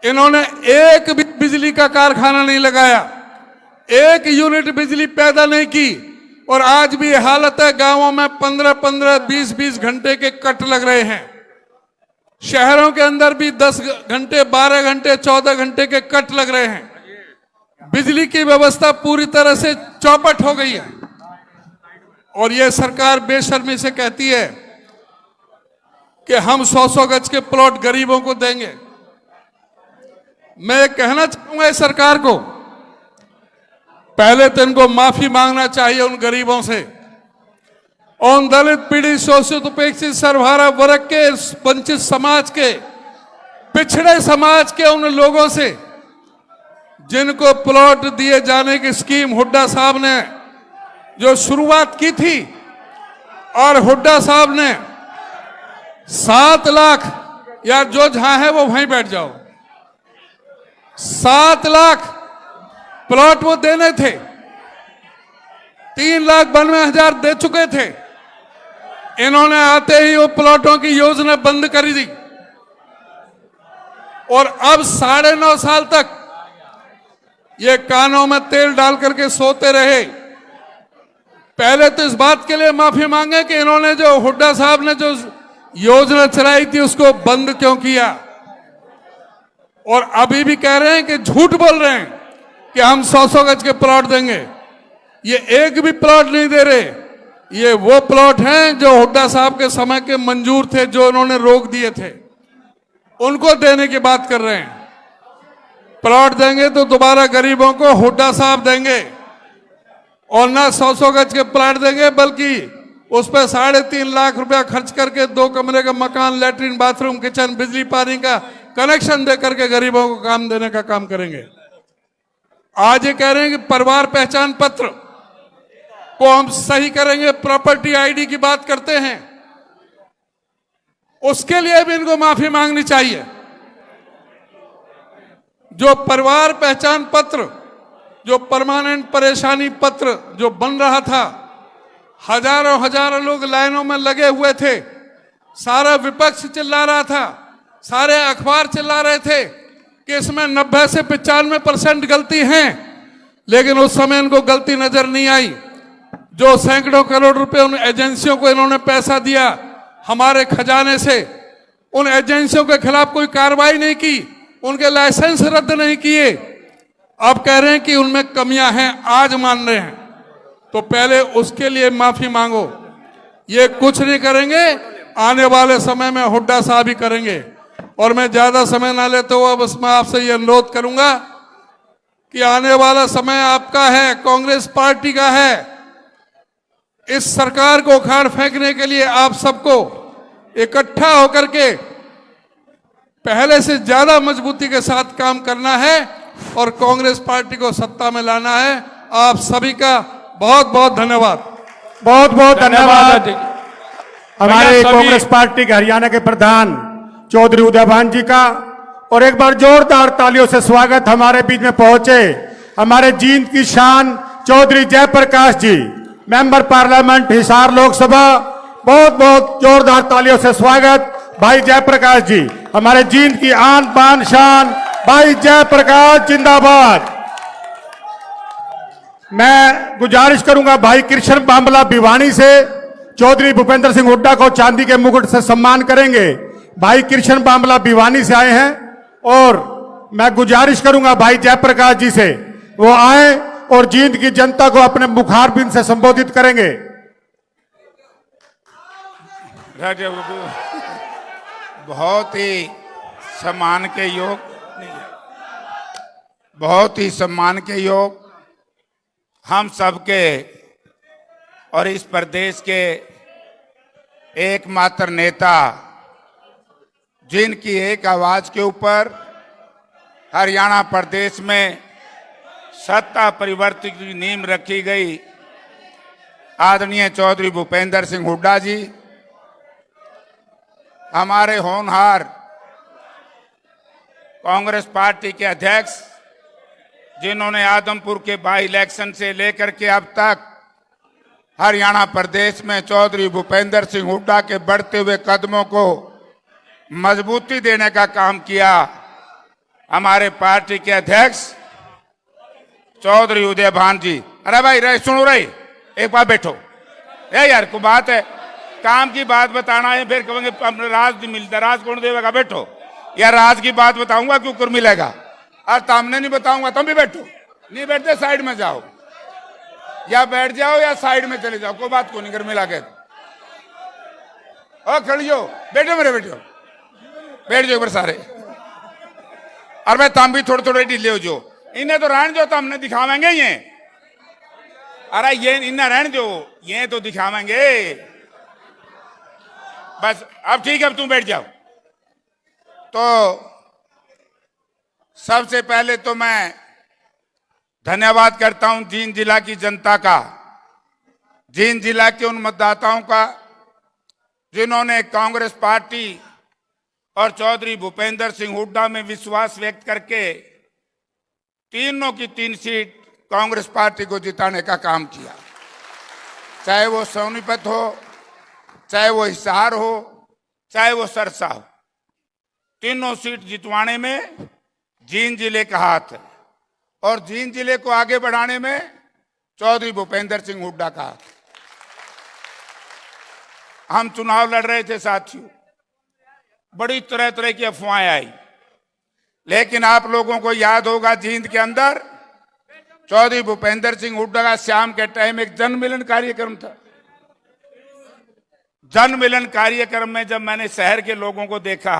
इन्होंने एक भी बिजली का कारखाना नहीं लगाया, एक यूनिट बिजली पैदा नहीं की। और आज भी हालत है, गांवों में 15-15, 20-20 घंटे के कट लग रहे हैं। शहरों के अंदर भी 10 घंटे, 12 घंटे, 14 घंटे के कट लग रहे हैं। बिजली की व्यवस्था पूरी तरह से चौपट हो गई है। और यह सरकार बेशर्मी से कहती है कि हम 100-100 गज के प्लॉट गरीबों को देंगे। मैं कहना चाहूंगा इस सरकार को, पहले तो इनको माफी मांगना चाहिए उन गरीबों से, उन दलित, पीड़ित, शोषित, उपेक्षित, सर्वहारा वर्ग के, वंचित समाज के, पिछड़े समाज के उन लोगों से जिनको प्लॉट दिए जाने की स्कीम हुड्डा साहब ने जो शुरुआत की थी। और हुड्डा साहब ने 7 लाख, यार जो जहां है वो वहीं बैठ जाओ, 7 लाख प्लॉट वो देने थे, 3,92,000 दे चुके थे। इन्होंने आते ही वो प्लॉटों की योजना बंद कर दी और अब 9.5 साल तक ये कानों में तेल डाल करके सोते रहे। पहले तो इस बात के लिए माफी मांगे कि इन्होंने जो हुड्डा साहब ने जो योजना चलाई थी उसको बंद क्यों किया। और अभी भी कह रहे हैं कि झूठ बोल रहे हैं कि हम 100-100 गज के प्लॉट देंगे। ये एक भी प्लॉट नहीं दे रहे। ये वो प्लॉट हैं जो हुड्डा साहब के समय के मंजूर थे, जो उन्होंने रोक दिए थे, उनको देने की बात कर रहे हैं। प्लॉट देंगे तो दोबारा गरीबों को हुड्डा साहब देंगे, और ना 100-100 गज के प्लॉट देंगे, बल्कि उस पर 3.5 लाख रुपया खर्च करके 2 कमरे का मकान, लैट्रिन, बाथरूम, किचन, बिजली पानी का कनेक्शन दे करके गरीबों को काम देने का काम करेंगे। आज ये कह रहे हैं कि परिवार पहचान पत्र को हम सही करेंगे, प्रॉपर्टी आईडी की बात करते हैं, उसके लिए भी इनको माफी मांगनी चाहिए। जो परिवार पहचान पत्र, जो परमानेंट परेशानी पत्र जो बन रहा था, हजारों लोग लाइनों में लगे हुए थे, सारा विपक्ष चिल्ला रहा था, सारे अखबार चिल्ला रहे थे कि इसमें 90 से 95% गलती है, लेकिन उस समय इनको गलती नजर नहीं आई। जो सैकड़ों करोड़ रुपए उन एजेंसियों को इन्होंने पैसा दिया हमारे खजाने से, उन एजेंसियों के खिलाफ कोई कार्रवाई नहीं की, उनके लाइसेंस रद्द नहीं किए। अब कह रहे हैं कि उनमें कमियां हैं, आज मान रहे हैं, तो पहले उसके लिए माफी मांगो। ये कुछ नहीं करेंगे, आने वाले समय में हुड्डा साहब ही करेंगे। और मैं ज्यादा समय ना लेते हुए बस मैं आपसे ये अनुरोध करूंगा कि आने वाला समय आपका है, कांग्रेस पार्टी का है। इस सरकार को उखाड़ फेंकने के लिए आप सबको इकट्ठा होकर के पहले से ज्यादा मजबूती के साथ काम करना है और कांग्रेस पार्टी को सत्ता में लाना है। आप सभी का बहुत बहुत धन्यवाद। बहुत बहुत धन्यवाद हमारे भैया सभी- कांग्रेस पार्टी के हरियाणा के प्रधान चौधरी उदयभान जी का। और एक बार जोरदार तालियों से स्वागत हमारे बीच में पहुंचे हमारे जींद की शान चौधरी जयप्रकाश जी, मेंबर पार्लियामेंट हिसार लोकसभा। बहुत बहुत जोरदार तालियों से स्वागत भाई जयप्रकाश जी, हमारे जींद की आन बान शान भाई जयप्रकाश जिंदाबाद। मैं गुजारिश करूंगा भाई कृष्ण बांबला भिवानी से चौधरी भूपेंद्र सिंह हुड्डा को चांदी के मुकुट से सम्मान करेंगे। भाई कृष्ण बांबला भिवानी से आए हैं और मैं गुजारिश करूंगा भाई जयप्रकाश जी से वो आए और जींद की जनता को अपने मुखारबिंद से संबोधित करेंगे। बहुत ही सम्मान के योग, बहुत ही सम्मान के योग हम सबके और इस प्रदेश के एकमात्र नेता जिनकी एक आवाज के ऊपर हरियाणा प्रदेश में सत्ता परिवर्तन की नींव रखी गई, आदरणीय चौधरी भूपेंद्र सिंह हुड्डा जी, हमारे होनहार कांग्रेस पार्टी के अध्यक्ष, जिन्होंने आदमपुर के बाई इलेक्शन से लेकर के अब तक हरियाणा प्रदेश में चौधरी भूपेंद्र सिंह हुड्डा के बढ़ते हुए कदमों को मजबूती देने का काम किया, हमारे पार्टी के अध्यक्ष चौधरी उदयभान जी। अरे भाई रे सुनो रे, एक बार बैठो। यार को बात है, काम की बात बताना है, फिर कहेंगे अपने राज नहीं मिलता, राज कौन देगा? बैठो यार, राज की बात बताऊंगा क्यों कर मिलेगा, और सामने नहीं बताऊंगा तुम भी बैठो। नहीं बैठते साइड में जाओ, या बैठ जाओ या साइड में चले जाओ, कोई बात को नहीं कर मिला के। और खड़ियो, बैठो मेरे बैठो, बैठ जाओ सारे। और मैं तुम भी थोड़े थोड़े ढीले हो जो, इन्हें तो रहने दो, तो हमने दिखावेंगे ये। अरे ये इन्हें रहने दो, ये तो दिखावेंगे बस। अब ठीक है, अब तुम बैठ जाओ। तो सबसे पहले तो मैं धन्यवाद करता हूं जींद जिला की जनता का, जींद जिला के उन मतदाताओं का जिन्होंने कांग्रेस पार्टी और चौधरी भूपेंद्र सिंह हुड्डा में विश्वास व्यक्त करके तीनों की तीन सीट कांग्रेस पार्टी को जिताने का काम किया। चाहे वो सोनीपत हो, चाहे वो हिसार हो, चाहे वो सरसा हो, तीनों सीट जितवाने में जींद जिले का हाथ है और जींद जिले को आगे बढ़ाने में चौधरी भूपेंद्र सिंह हुड्डा का हाथ। हम चुनाव लड़ रहे थे साथियों, बड़ी तरह तरह की अफवाहें आई, लेकिन आप लोगों को याद होगा जींद के अंदर चौधरी भूपेंद्र सिंह हुड्डा का शाम के टाइम एक जन मिलन कार्यक्रम था। जन मिलन कार्यक्रम में जब मैंने शहर के लोगों को देखा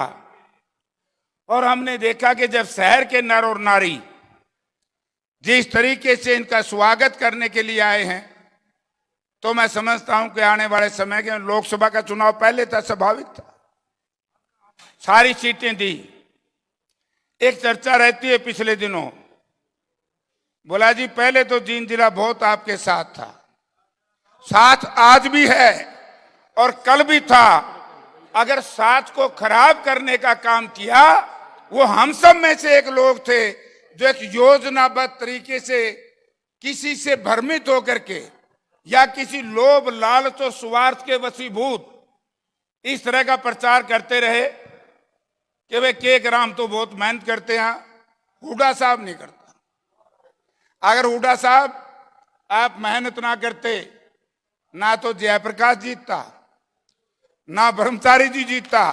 और हमने देखा कि जब शहर के नर और नारी जिस तरीके से इनका स्वागत करने के लिए आए हैं, तो मैं समझता हूं कि आने वाले समय के लोकसभा का चुनाव पहले था, स्वाभाविक था, सारी सीटें दी। एक चर्चा रहती है पिछले दिनों, बोला जी पहले तो जींद जिला बहुत आपके साथ था, साथ आज भी है और कल भी था। अगर साथ को खराब करने का काम किया, वो हम सब में से एक लोग थे जो एक योजनाबद्ध तरीके से किसी से भ्रमित होकर के या किसी लोभ लालच और स्वार्थ के वशीभूत इस तरह का प्रचार करते रहे कि वे के राम तो बहुत मेहनत करते हैं, हुड्डा साहब नहीं करता। अगर हुड्डा साहब आप मेहनत ना करते ना तो जयप्रकाश जीतता, ना ब्रह्मचारी जी जीतता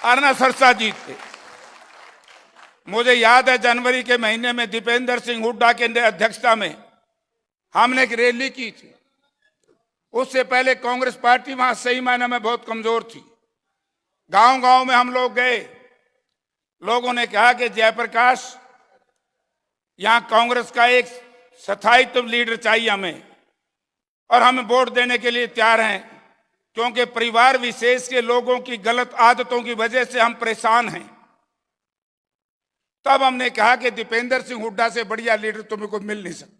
और ना सरसा जीतते। मुझे याद है जनवरी के महीने में दीपेंद्र सिंह हुड्डा के अध्यक्षता में हमने एक रैली की थी। उससे पहले कांग्रेस पार्टी वहां सही मायने में बहुत कमजोर थी। गांव गांव में हम लोग गए, लोगों ने कहा कि जयप्रकाश, यहां कांग्रेस का एक स्थायित्व लीडर चाहिए हमें, और हम वोट देने के लिए तैयार हैं, क्योंकि परिवार विशेष के लोगों की गलत आदतों की वजह से हम परेशान हैं। तब हमने कहा कि दीपेंद्र सिंह हुड्डा से बढ़िया लीडर तुम्हें को मिल नहीं सकता,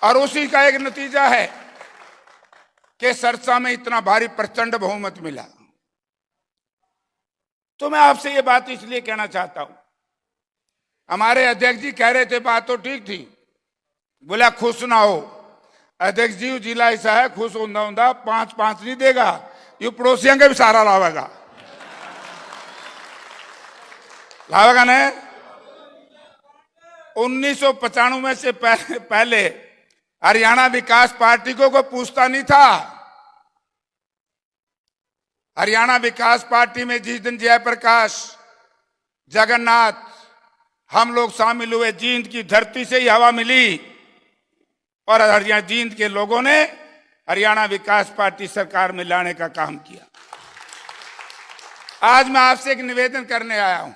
और उसी का एक नतीजा है कि सरसा में इतना भारी प्रचंड बहुमत मिला। तो मैं आपसे ये बात इसलिए कहना चाहता हूं, हमारे अध्यक्ष जी कह रहे थे बात तो ठीक थी, बोला खुश ना हो अध्यक्ष जी, जिला ऐसा है खुश होंदा 5-5 नहीं देगा, ये पड़ोसियों के भी सारा लावेगा ने 1995 से पहले हरियाणा विकास पार्टी को कोई पूछता नहीं था। हरियाणा विकास पार्टी में जिस दिन जयप्रकाश, जगन्नाथ हम लोग शामिल हुए, जींद की धरती से ही हवा मिली और हरियाणा जींद के लोगों ने हरियाणा विकास पार्टी सरकार में लाने का काम किया। आज मैं आपसे एक निवेदन करने आया हूं।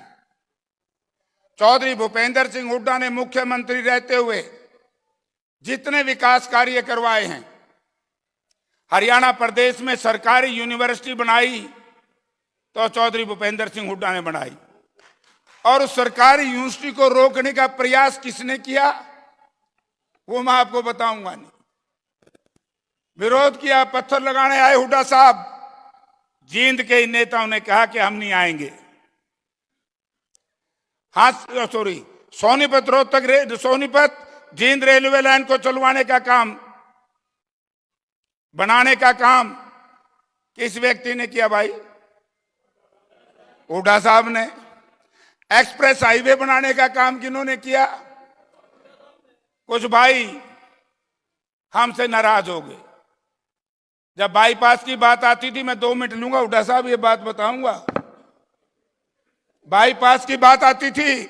चौधरी भूपेंद्र सिंह हुड्डा ने मुख्यमंत्री रहते हुए जितने विकास कार्य करवाए हैं, हरियाणा प्रदेश में सरकारी यूनिवर्सिटी बनाई तो चौधरी भूपेंद्र सिंह हुड्डा ने बनाई, और उस सरकारी यूनिवर्सिटी को रोकने का प्रयास किसने किया वो मैं आपको बताऊंगा नहीं। विरोध किया, पत्थर लगाने आए हुड्डा साहब, जींद के नेताओं ने कहा कि हम नहीं आएंगे। हाँ sorry, Sonipat Rohtak, Sonipat Jind railway line को चलवाने का काम, बनाने का काम किस व्यक्ति ने किया भाई? हुड्डा साहब ने। एक्सप्रेस हाईवे बनाने का काम किन्होंने किया? कुछ भाई हमसे नाराज हो गए। जब बाईपास की बात आती थी, मैं 2 मिनट लूंगा हुड्डा साहब, ये बात बताऊंगा। बाईपास की बात आती थी,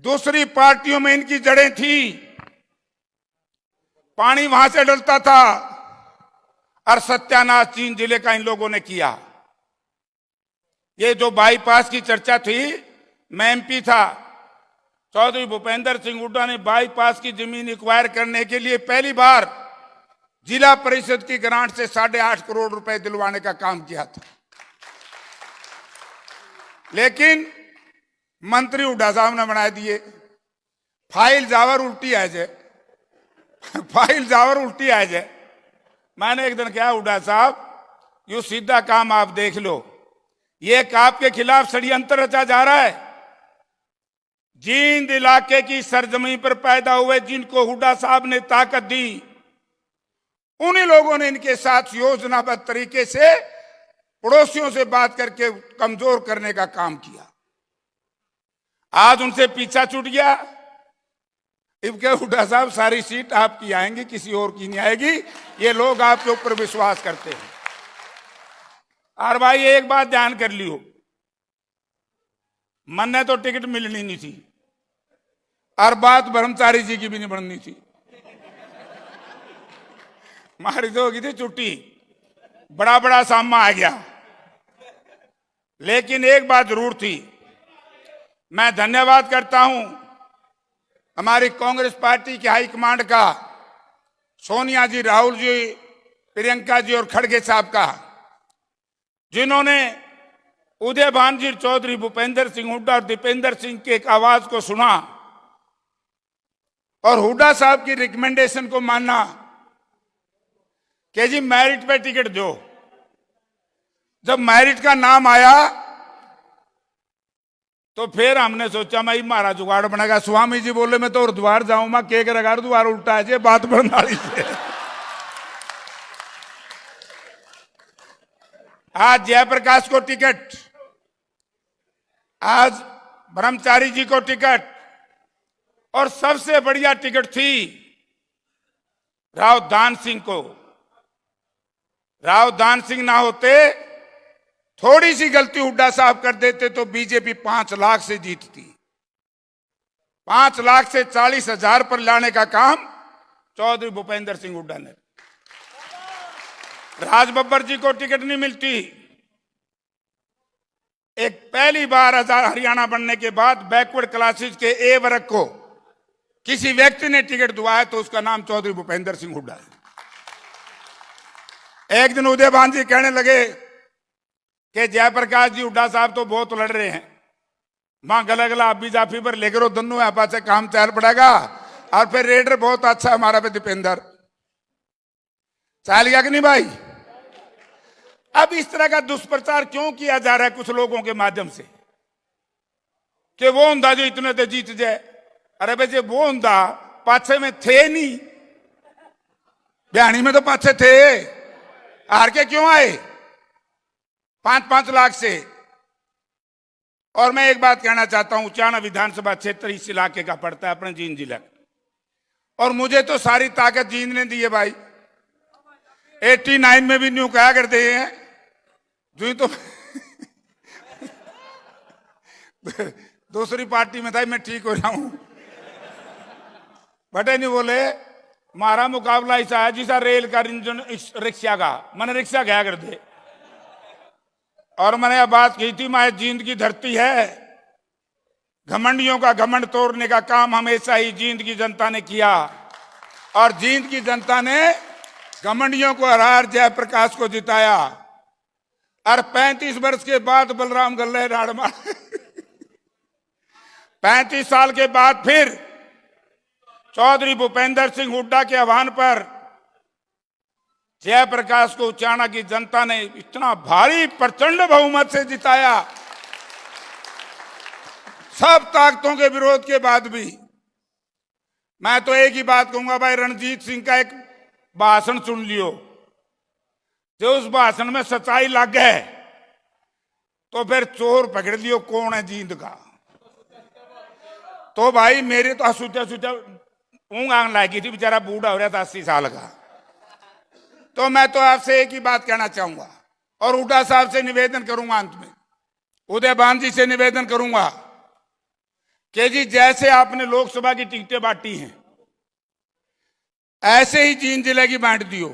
दूसरी पार्टियों में इनकी जड़ें थी, पानी वहां से डलता था, और सत्यानाश जींद जिले का इन लोगों ने किया। ये जो बाईपास की चर्चा थी, मैं एमपी था, चौधरी भूपेंद्र सिंह हुड्डा ने बाईपास की जमीन एक्वायर करने के लिए पहली बार जिला परिषद की ग्रांट से 8.5 करोड़ रुपए दिलवाने का काम किया था। लेकिन मंत्री हुड्डा साहब ने बना दिए। फाइल जावर उल्टी आ जाए, फाइल जावर उल्टी आ जाए। मैंने एक दिन कहा हुड्डा साहब, यू सीधा काम आप देख लो, ये आपके खिलाफ षड्यंत्र रचा जा रहा है। जींद इलाके की सरजमीन पर पैदा हुए जिनको हुड्डा साहब ने ताकत दी, उन्हीं लोगों ने इनके साथ योजनाबद्ध तरीके से पड़ोसियों से बात करके कमजोर करने का काम किया। आज उनसे पीछा छूट गया। इनके हुड्डा साहब, सारी सीट आपकी आएंगी, किसी और की नहीं आएगी। ये लोग आपके ऊपर विश्वास करते हैं। और भाई एक बात ध्यान कर लियो, मन ने तो टिकट मिलनी नहीं थी, और बात ब्रह्मचारी जी की भी नहीं बननी थी। मारी तो होगी थी छुट्टी, बड़ा बड़ा सामा आ गया। लेकिन एक बात जरूर थी, मैं धन्यवाद करता हूं हमारी कांग्रेस पार्टी के हाईकमांड का, सोनिया जी, राहुल जी, प्रियंका जी और खड़गे साहब का, जिन्होंने उदय भान जी, चौधरी भूपेंद्र सिंह हुड्डा और दीपेंद्र सिंह की एक आवाज को सुना और हुड्डा साहब की रिकमेंडेशन को माना कि जी मेरिट पे टिकट दो। जब मेरिट का नाम आया तो फिर हमने सोचा मैं मारा जुगाड़ बनेगा। स्वामी जी बोले मैं तो और द्वार जाऊं, मैं के करेगा द्वार उल्टा है जे बात बरनाली से। आज जयप्रकाश को टिकट, आज ब्रह्मचारी जी को टिकट, और सबसे बढ़िया टिकट थी राव दान सिंह को, राव दान सिंह ना होते, थोड़ी सी गलती हुड्डा साहब कर देते तो बीजेपी 5 लाख से जीतती। 5 लाख से 40,000 पर लाने का काम चौधरी भूपेंद्र सिंह हुड्डा ने। राज बब्बर जी को टिकट नहीं मिलती। एक पहली बार हरियाणा बनने के बाद बैकवर्ड क्लासेस के ए वर्ग को किसी व्यक्ति ने टिकट दिवाया तो उसका नाम चौधरी भूपेंद्र सिंह हुड्डा है। एक दिन उदयभान जी कहने लगे कि जयप्रकाश जी हुड्डा साहब तो बहुत लड़ रहे हैं, मां गला गला अभी जाफी पर लेकर दोनों यहाँ पास काम चल पड़ेगा, और फिर रेडर बहुत अच्छा हमारा पे दीपेंद्र चल गया कि नहीं भाई। अब इस तरह का दुष्प्रचार क्यों किया जा रहा है कुछ लोगों के माध्यम से कि वो हुंदा जो इतने तो जीत जाए। अरे भाई जो वो हुंदा पाछे में थे नहीं, बयानी में तो पाछे थे, हार के क्यों आए 5-5 लाख से। और मैं एक बात कहना चाहता हूं, उचाना विधानसभा क्षेत्र इस इलाके का पड़ता है, अपने जींद जिला, और मुझे तो सारी ताकत जींद ने दी है भाई। 89 में भी न्यू कहा करते हैं जो तो दूसरी पार्टी में था, मैं ठीक हो जाऊं, बटे नहीं बोले मारा मुकाबला ऐसा है जिसा रेल का इंजन रिक्शा का, मैंने रिक्शा गया कर दे। और मैंने यह बात की थी, मैं जींद की धरती है, घमंडियों का घमंड तोड़ने का काम हमेशा ही जींद की जनता ने किया, और जींद की जनता ने घमंडियों को हरा जयप्रकाश को जिताया। और 35 वर्ष के बाद बलराम गल्ले राड़ मार 35 साल के बाद फिर चौधरी भूपेंद्र सिंह हुड्डा के आह्वान पर जयप्रकाश को उचाना की जनता ने इतना भारी प्रचंड बहुमत से जिताया। सब ताकतों के विरोध के बाद भी मैं तो एक ही बात कहूंगा भाई, रणजीत सिंह का एक भाषण सुन लियो, जो उस भाषण में सच्चाई लग गए तो फिर चोर पकड़ लियो कौन है जींद का। तो भाई मेरे तो सूचा सूचा ऊँग आंग लागी थी, बेचारा बूढ़ा हो रहा था 80 साल का। तो मैं तो आपसे एक ही बात कहना चाहूंगा और हुड्डा साहब से निवेदन करूंगा, अंत में उदयभान जी से निवेदन करूंगा कि जी जैसे आपने लोकसभा की टिकटें बांटी हैं ऐसे ही जींद जिले की बांट दियो।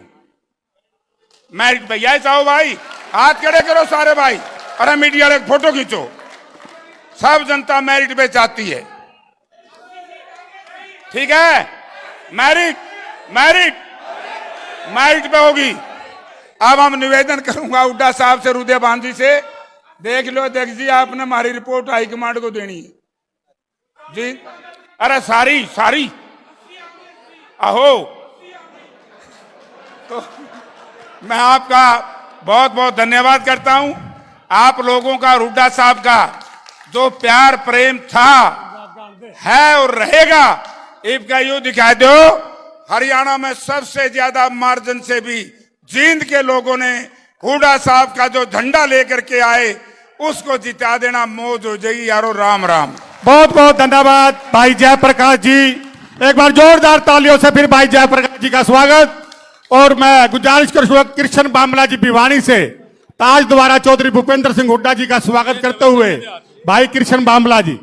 मैरिट भैया चाहो भाई, हाथ खड़े करो सारे भाई, अरे मीडिया वाले फोटो खींचो। सब जनता मैरिट पे चाहती है, ठीक है, मैरिट मैरिट मैरिट पे होगी। अब हम निवेदन करूंगा हुड्डा साहब से, उदयभान जी से, देख लो देख जी आपने हमारी रिपोर्ट हाईकमांड को देनी है जी। अरे सारी सारी आहो, तो मैं आपका बहुत बहुत धन्यवाद करता हूं। आप लोगों का हुड्डा साहब का जो प्यार प्रेम था है और रहेगा, इसका यूं दिखा दो। हरियाणा में सबसे ज्यादा मार्जिन से भी जींद के लोगों ने हुड्डा साहब का जो झंडा लेकर के आए उसको जिता देना, मौज हो जाएगी यारो। राम राम। बहुत बहुत धन्यवाद भाई जयप्रकाश जी। एक बार जोरदार तालियों से फिर भाई जयप्रकाश जी का स्वागत। और मैं गुजारिश करूंगा कृष्ण बामला जी भिवानी से ताज द्वारा चौधरी भूपेंद्र सिंह हुड्डा जी का स्वागत करते हुए भाई कृष्ण बामला जी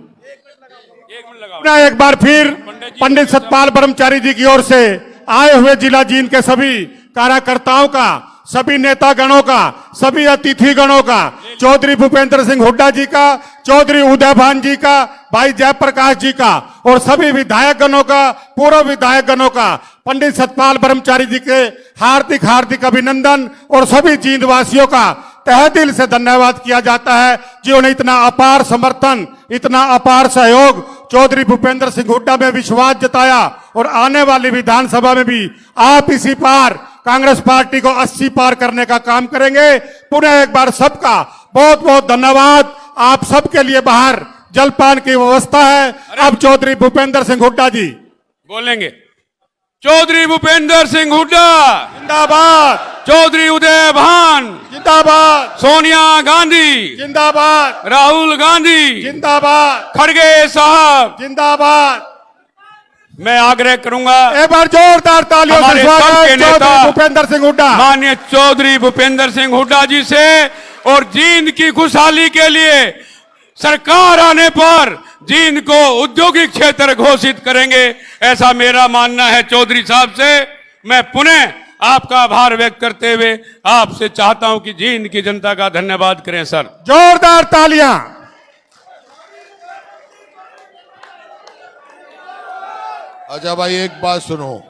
एक बार फिर पंडित सतपाल ब्रह्मचारी जी की ओर से आए हुए जिला जींद के सभी कार्यकर्ताओं का, सभी नेता गणों का, सभी अतिथि गणों का, चौधरी भूपेंद्र सिंह हुड्डा जी का, चौधरी उदयभान जी का, भाई जयप्रकाश जी का और सभी विधायक गणों का, पूर्व विधायक गणों का, पंडित सतपाल ब्रह्मचारी जी के हार्दिक हार्दिक अभिनंदन और सभी जींद वासियों का तहे दिल से धन्यवाद किया जाता है जिन्होंने इतना अपार समर्थन, इतना अपार सहयोग चौधरी भूपेंद्र सिंह हुड्डा में विश्वास जताया। और आने वाली विधानसभा में भी आप इसी पार कांग्रेस पार्टी को 80 पार करने का काम करेंगे। पुनः एक बार सबका बहुत बहुत धन्यवाद। आप सबके लिए बाहर जलपान की व्यवस्था है। अब चौधरी भूपेंद्र सिंह हुड्डा जी बोलेंगे। चौधरी भूपेंद्र सिंह हुड्डा जिंदाबाद, चौधरी उदयभान जिंदाबाद, सोनिया गांधी जिंदाबाद, राहुल गांधी जिंदाबाद, खड़गे साहब जिंदाबाद। मैं आग्रह करूंगा एक बार जोरदार तालियों से हमारे स्वागत सबके नेता चौधरी भूपेंद्र सिंह हुड्डा। माननीय चौधरी भूपेंद्र सिंह हुड्डा जी से, और जींद की खुशहाली के लिए सरकार आने पर जींद को औद्योगिक क्षेत्र घोषित करेंगे, ऐसा मेरा मानना है। चौधरी साहब से मैं पुनः आपका आभार व्यक्त करते हुए आपसे चाहता हूं कि जींद की जनता का धन्यवाद करें सर। जोरदार तालियां। अच्छा भाई, एक बात सुनो,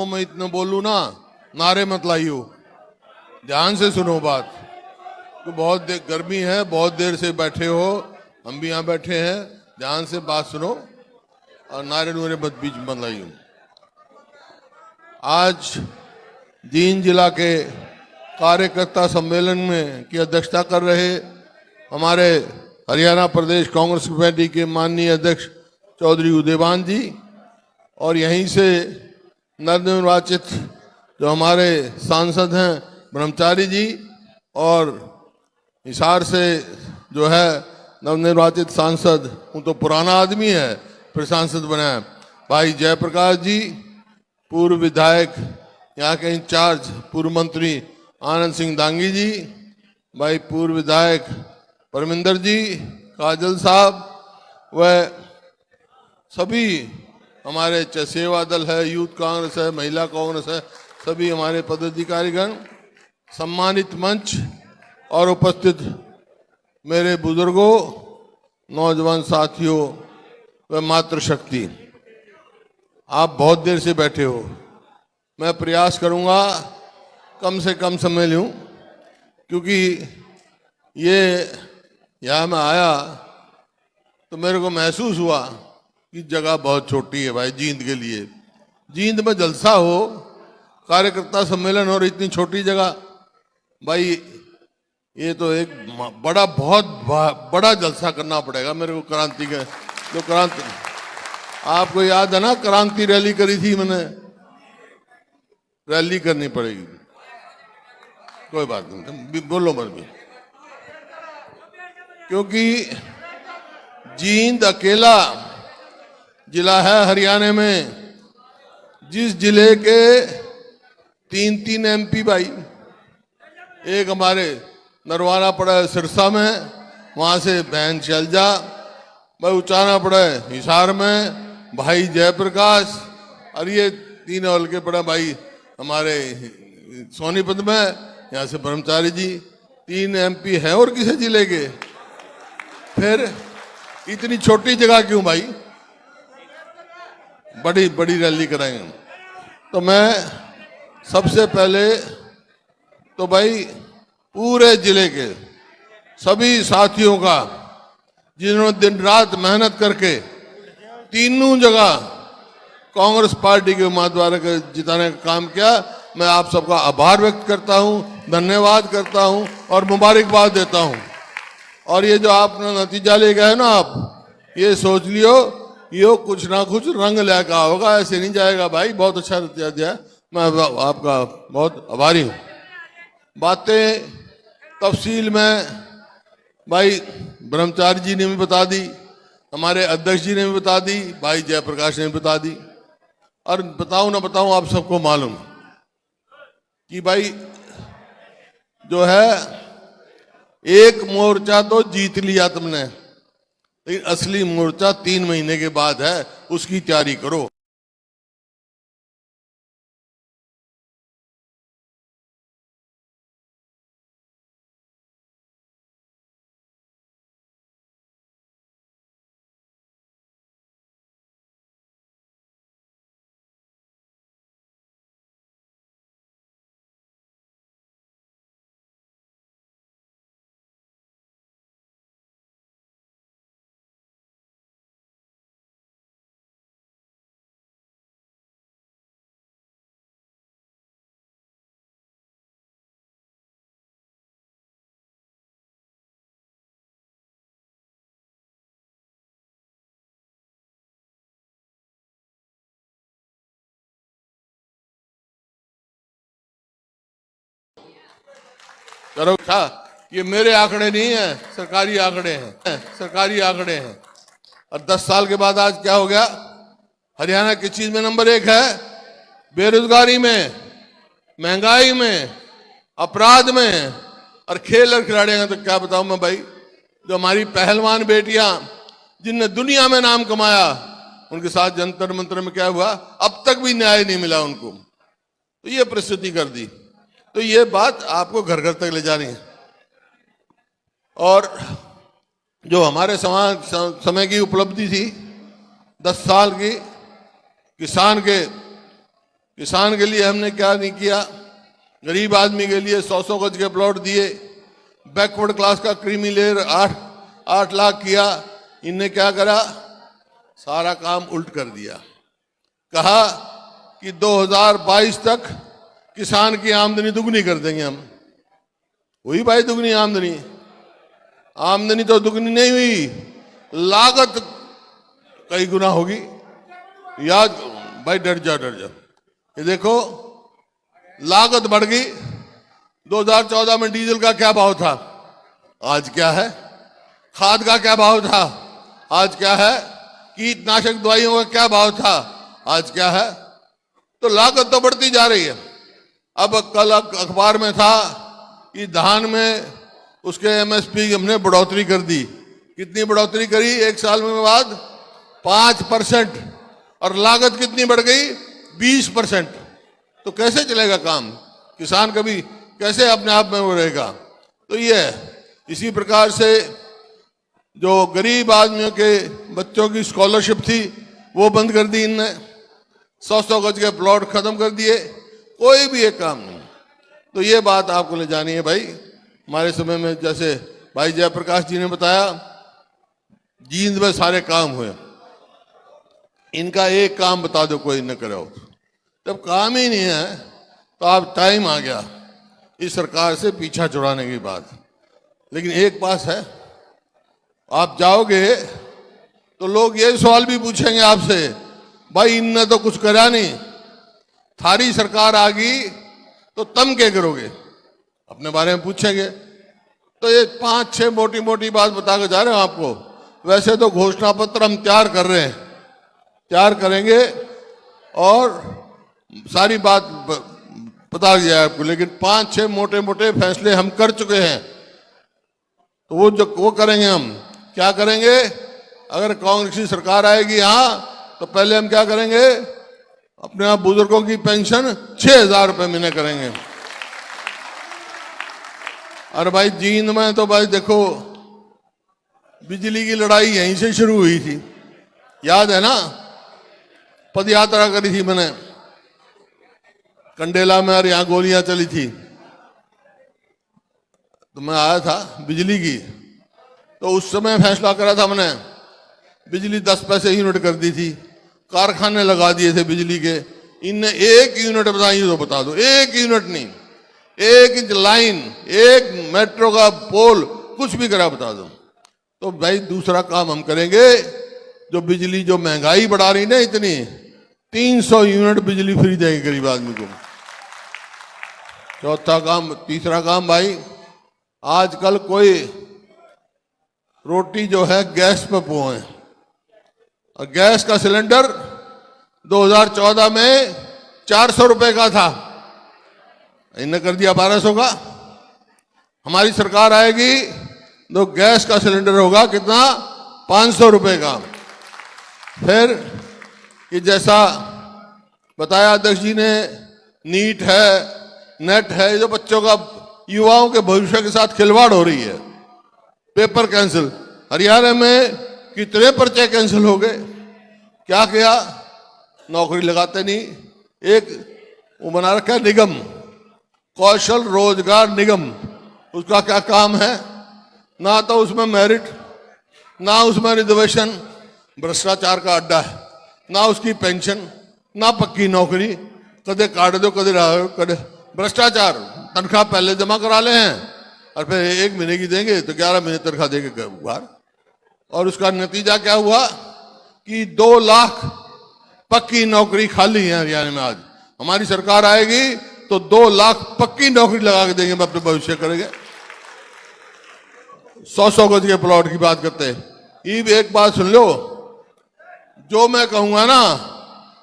मैं इतना बोलूं ना, नारे मत लाइयो, ध्यान से सुनो बात। तो बहुत गर्मी है, बहुत देर से बैठे हो, हम भी यहाँ बैठे हैं, ध्यान से बात सुनो और नारे नूरे मत बीच मत लाइयो। आज जींद जिला के कार्यकर्ता सम्मेलन में की अध्यक्षता कर रहे हमारे हरियाणा प्रदेश कांग्रेस कमेटी के माननीय अध्यक्ष चौधरी उदयवान जी, और यहीं से नवनिर्वाचित जो हमारे सांसद हैं ब्रह्मचारी जी, और हिसार से जो है नवनिर्वाचित सांसद, वो तो पुराना आदमी है फिर सांसद बना है, भाई जयप्रकाश जी, पूर्व विधायक यहाँ के इंचार्ज पूर्व मंत्री आनंद सिंह दांगी जी, भाई पूर्व विधायक परमिंदर जी, काजल साहब, वह सभी हमारे सेवा दल है, यूथ कांग्रेस है, महिला कांग्रेस है, सभी हमारे पदाधिकारीगण, सम्मानित मंच और उपस्थित मेरे बुजुर्गों, नौजवान साथियों व मातृशक्ति, आप बहुत देर से बैठे हो। मैं प्रयास करूंगा कम से कम समय लूं, क्योंकि ये यहाँ मैं आया तो मेरे को महसूस हुआ कि जगह बहुत छोटी है भाई जींद के लिए। जींद में जलसा हो, कार्यकर्ता सम्मेलन और इतनी छोटी जगह, भाई ये तो एक बहुत बड़ा जलसा करना पड़ेगा मेरे को। क्रांति के जो क्रांति, आपको याद है ना, क्रांति रैली करी थी मैंने, रैली करनी पड़ेगी। कोई बात नहीं, बोलो मत भी, क्योंकि जींद अकेला जिला है हरियाणा में जिस जिले के 3 MP भाई, एक हमारे नरवाना पड़ा है सिरसा में, वहां से बहन शैलजा, भाई उचाना पड़ा है हिसार में भाई जयप्रकाश, और ये 3 हल्के पड़ा भाई हमारे सोनीपत में, यहाँ से ब्रह्मचारी जी, 3 MP है और किसी जिले के। फिर इतनी छोटी जगह क्यों भाई, बड़ी बड़ी रैली कराएंगे। तो मैं सबसे पहले तो भाई पूरे जिले के सभी साथियों का, जिन्होंने दिन रात मेहनत करके तीनों जगह कांग्रेस पार्टी के उम्मीदवार को जिताने का काम किया, मैं आप सबका आभार व्यक्त करता हूं, धन्यवाद करता हूं और मुबारकबाद देता हूं। और ये जो आपने नतीजा ले गए ना, आप ये सोच लियो ये कुछ ना कुछ रंग लेकर होगा, ऐसे नहीं जाएगा भाई। बहुत अच्छा नतीजा दिया, मैं आपका बहुत आभारी हूं। बातें तफसील में भाई ब्रह्मचारी जी ने भी बता दी, हमारे अध्यक्ष जी ने भी बता दी, भाई जयप्रकाश ने भी बता दी, और बताऊं ना बताऊं आप सबको मालूम कि भाई जो है एक मोर्चा तो जीत लिया तुमने, लेकिन असली मोर्चा 3 महीने के बाद है, उसकी तैयारी करो। करो था, ये मेरे आंकड़े नहीं है, सरकारी आंकड़े हैं, सरकारी आंकड़े हैं। और 10 साल के बाद आज क्या हो गया? हरियाणा किस चीज में नंबर 1 है? बेरोजगारी में, महंगाई में, अपराध में, और खेल और खिलाड़ियों का तो क्या बताऊं मैं भाई। जो हमारी पहलवान बेटियां जिनने दुनिया में नाम कमाया, उनके साथ जंतर मंतर में क्या हुआ? अब तक भी न्याय नहीं मिला उनको। तो ये परिस्थिति कर दी। तो ये बात आपको घर घर तक ले जानी है। और जो हमारे समय की उपलब्धि थी 10 साल की, किसान के लिए हमने क्या नहीं किया? गरीब आदमी के लिए 100-100 गज के प्लॉट दिए, बैकवर्ड क्लास का क्रीमी लेयर 8 लाख किया। इनने क्या करा? सारा काम उल्ट कर दिया। कहा कि 2022 तक किसान की आमदनी दुगनी कर देंगे हम। हुई भाई दुगनी आमदनी? आमदनी तो दुगनी नहीं हुई, लागत कई गुना होगी। याद भाई, डर जा। ये देखो, लागत बढ़ गई। 2014 में डीजल का क्या भाव था, आज क्या है? खाद का क्या भाव था, आज क्या है? कीटनाशक दवाइयों का क्या भाव था, आज क्या है? तो लागत तो बढ़ती जा रही है। अब कल अखबार में था कि धान में उसके एमएसपी हमने बढ़ोतरी कर दी। कितनी बढ़ोतरी करी? 1 साल में बाद 5%, और लागत कितनी बढ़ गई? 20%। तो कैसे चलेगा काम? किसान कभी कैसे अपने आप में वो रहेगा? तो ये इसी प्रकार से जो गरीब आदमियों के बच्चों की स्कॉलरशिप थी वो बंद कर दी इनने। 100-100 गज के प्लॉट खत्म कर दिए, कोई भी एक काम नहीं। तो ये बात आपको ले जानी है भाई। हमारे समय में जैसे भाई जयप्रकाश जी ने बताया, जींद में सारे काम हुए, इनका एक काम बता दो कोई न करो। जब काम ही नहीं है तो आप टाइम आ गया इस सरकार से पीछा छुड़ाने की बात। लेकिन एक बात है, आप जाओगे तो लोग ये सवाल भी पूछेंगे आपसे, भाई इनने तो कुछ करा नहीं, थारी सरकार आ गई तो तुम क्या करोगे? अपने बारे में पूछेंगे। तो ये 5-6 मोटी मोटी बात बता के जा रहे हैं आपको। वैसे तो घोषणा पत्र हम तैयार कर रहे हैं, तैयार करेंगे और सारी बात बता दिया आपको। लेकिन 5-6 मोटे मोटे फैसले हम कर चुके हैं। तो वो करेंगे हम। क्या करेंगे? अगर कांग्रेस की सरकार आएगी यहाँ, तो पहले हम क्या करेंगे? अपने आप बुजुर्गों की पेंशन 6,000 रुपए महीने करेंगे। और भाई जींद में तो भाई देखो, बिजली की लड़ाई यहीं से शुरू हुई थी, याद है ना? पद यात्रा करी थी मैंने कंडेला में, और यहाँ गोलियां चली थी। तो मैं आया था बिजली की, तो उस समय फैसला करा था मैंने, बिजली 10 पैसे यूनिट कर दी थी, कारखाने लगा दिए थे बिजली के। इनने 1 यूनिट बताई तो बता दो, 1 यूनिट नहीं, 1 इंच लाइन, 1 मेट्रो का पोल, कुछ भी करा बता दो। तो भाई दूसरा काम हम करेंगे, जो बिजली जो महंगाई बढ़ा रही ना इतनी, 300 यूनिट बिजली फ्री देंगे गरीब आदमी को। तीसरा काम भाई, आजकल कोई रोटी जो है गैस पे पोए, और गैस का सिलेंडर 2014 में 400 रुपए का था, इन्हें कर दिया 1200 का। हमारी सरकार आएगी तो गैस का सिलेंडर होगा कितना? 500 रुपए का। फिर ये जैसा बताया अध्यक्ष जी ने, नीट है, नेट है, जो बच्चों का, युवाओं के भविष्य के साथ खिलवाड़ हो रही है। पेपर कैंसिल, हरियाणा में कितने पर्चे कैंसिल हो गए? क्या किया? नौकरी लगाते नहीं। एक वो बना रखा है निगम, कौशल रोजगार निगम। उसका क्या काम है? ना तो उसमें मेरिट, ना उसमें रिजर्वेशन, भ्रष्टाचार का अड्डा है। ना उसकी पेंशन, ना पक्की नौकरी, कदे काट दो कदे भ्रष्टाचार। तनख्वाह पहले जमा करा ले हैं और फिर 1 महीने की देंगे तो 11 महीने तनख्वाह देंगे बाहर। और उसका नतीजा क्या हुआ कि 2 लाख पक्की नौकरी खाली है हरियाणा में। आज हमारी सरकार आएगी तो 2 लाख पक्की नौकरी लगा के देंगे, अपने भविष्य करेंगे। 100-100 गज के प्लॉट की बात करते हैं। ये भी एक बात सुन लो, जो मैं कहूंगा ना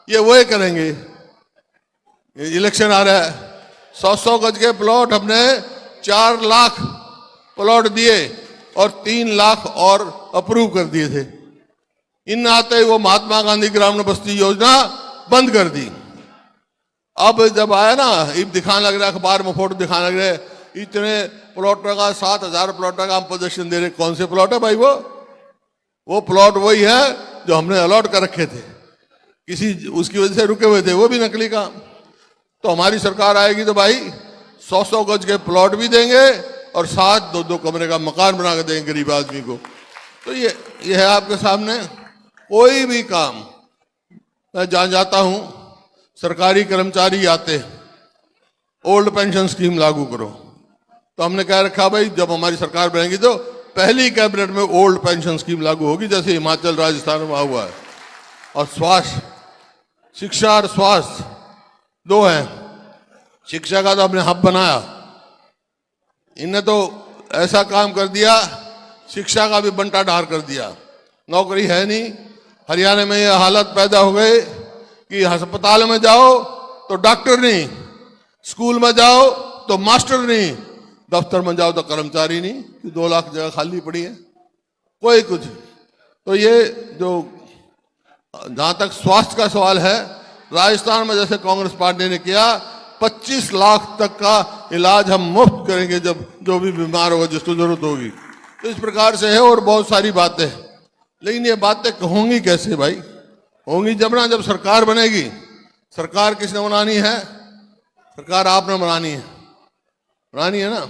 ये वही करेंगे। इलेक्शन आ रहा है, 100 गज के प्लॉट हमने 4 लाख प्लॉट दिए और 3 लाख और अप्रूव कर दिए थे। इन आते ही वो महात्मा गांधी ग्रामीण बस्ती योजना बंद कर दी। अब जब आया ना, अब दिखाने लग रहा है, अखबार में फोटो दिखाने लग रहे हैं, इतने प्लॉटों का 7,000 प्लॉटों का हम पोजीशन दे रहे। कौन से प्लॉट है भाई? वो प्लॉट वही है जो हमने अलॉट कर रखे थे, किसी उसकी वजह से रुके हुए थे, वो भी नकली काम। तो हमारी सरकार आएगी तो भाई 100 गज के प्लॉट भी देंगे और साथ 2-2 कमरे का मकान बना के देंगे गरीब आदमी को। तो ये है आपके सामने। कोई भी काम मैं जान जाता हूं, सरकारी कर्मचारी आते, ओल्ड पेंशन स्कीम लागू करो, तो हमने कह रखा भाई जब हमारी सरकार बनेगी तो पहली कैबिनेट में ओल्ड पेंशन स्कीम लागू होगी, जैसे हिमाचल राजस्थान में हुआ है। और स्वास्थ्य, शिक्षा और स्वास्थ्य 2 हैं। शिक्षा का तो हमने हब बनाया, इनने तो ऐसा काम कर दिया, शिक्षा का भी बंटा ढार कर दिया। नौकरी है नहीं। हरियाणा में यह हालत पैदा हो गई कि अस्पताल में जाओ तो डॉक्टर नहीं, स्कूल में जाओ तो मास्टर नहीं, दफ्तर में जाओ तो कर्मचारी नहीं, 2 लाख जगह खाली पड़ी है, कोई कुछ। तो ये जो जहां तक स्वास्थ्य का सवाल है, राजस्थान में जैसे कांग्रेस पार्टी ने किया, 25 लाख तक का इलाज हम मुफ्त करेंगे जब जो भी बीमार होगा, जिसको जरूरत होगी। तो इस प्रकार से है और बहुत सारी बातें। लेकिन ये बातें होंगी कैसे भाई? होंगी जब ना, जब सरकार बनेगी। सरकार किसने बनानी है? सरकार आपने बनानी है ना।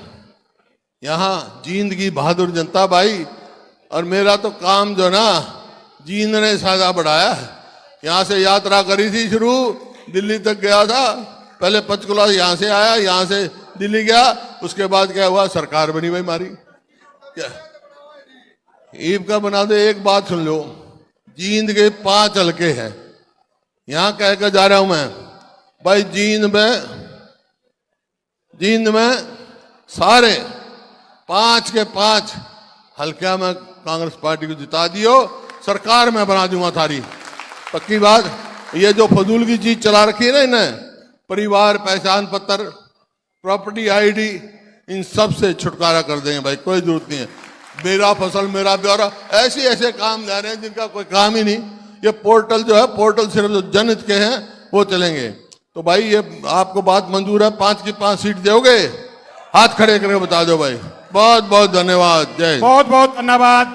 यहाँ जींद की बहादुर जनता भाई, और मेरा तो काम जो ना जींद ने सादा बढ़ाया है। यहाँ से यात्रा करी थी शुरू, दिल्ली तक गया था, पहले पंचकुला यहाँ से आया, यहाँ से दिल्ली गया, उसके बाद क्या हुआ? सरकार बनी भाई हमारी। क्या ईब का बना दे। एक बात सुन लो, जींद के 5 हलके हैं, यहाँ कह कर जा रहा हूं मैं भाई, जींद में सारे 5 के 5 हल्का में कांग्रेस पार्टी को जिता दियो, सरकार में बना दूंगा थारी, पक्की बात। ये जो फजूल की चीज चला रखी है ना इन्हें, परिवार पहचान पत्र, प्रॉपर्टी आईडी, इन सब से छुटकारा कर देंगे भाई, कोई जरूरत नहीं है। मेरा फसल मेरा ब्यौरा, ऐसे काम जा रहे हैं जिनका कोई काम ही नहीं। ये पोर्टल जो है, पोर्टल सिर्फ जो जनहित के हैं वो चलेंगे। तो भाई ये आपको बात मंजूर है? 5 की 5 सीट दोगे? हाथ खड़े करके बता दो भाई। बहुत बहुत धन्यवाद। जय। बहुत बहुत धन्यवाद।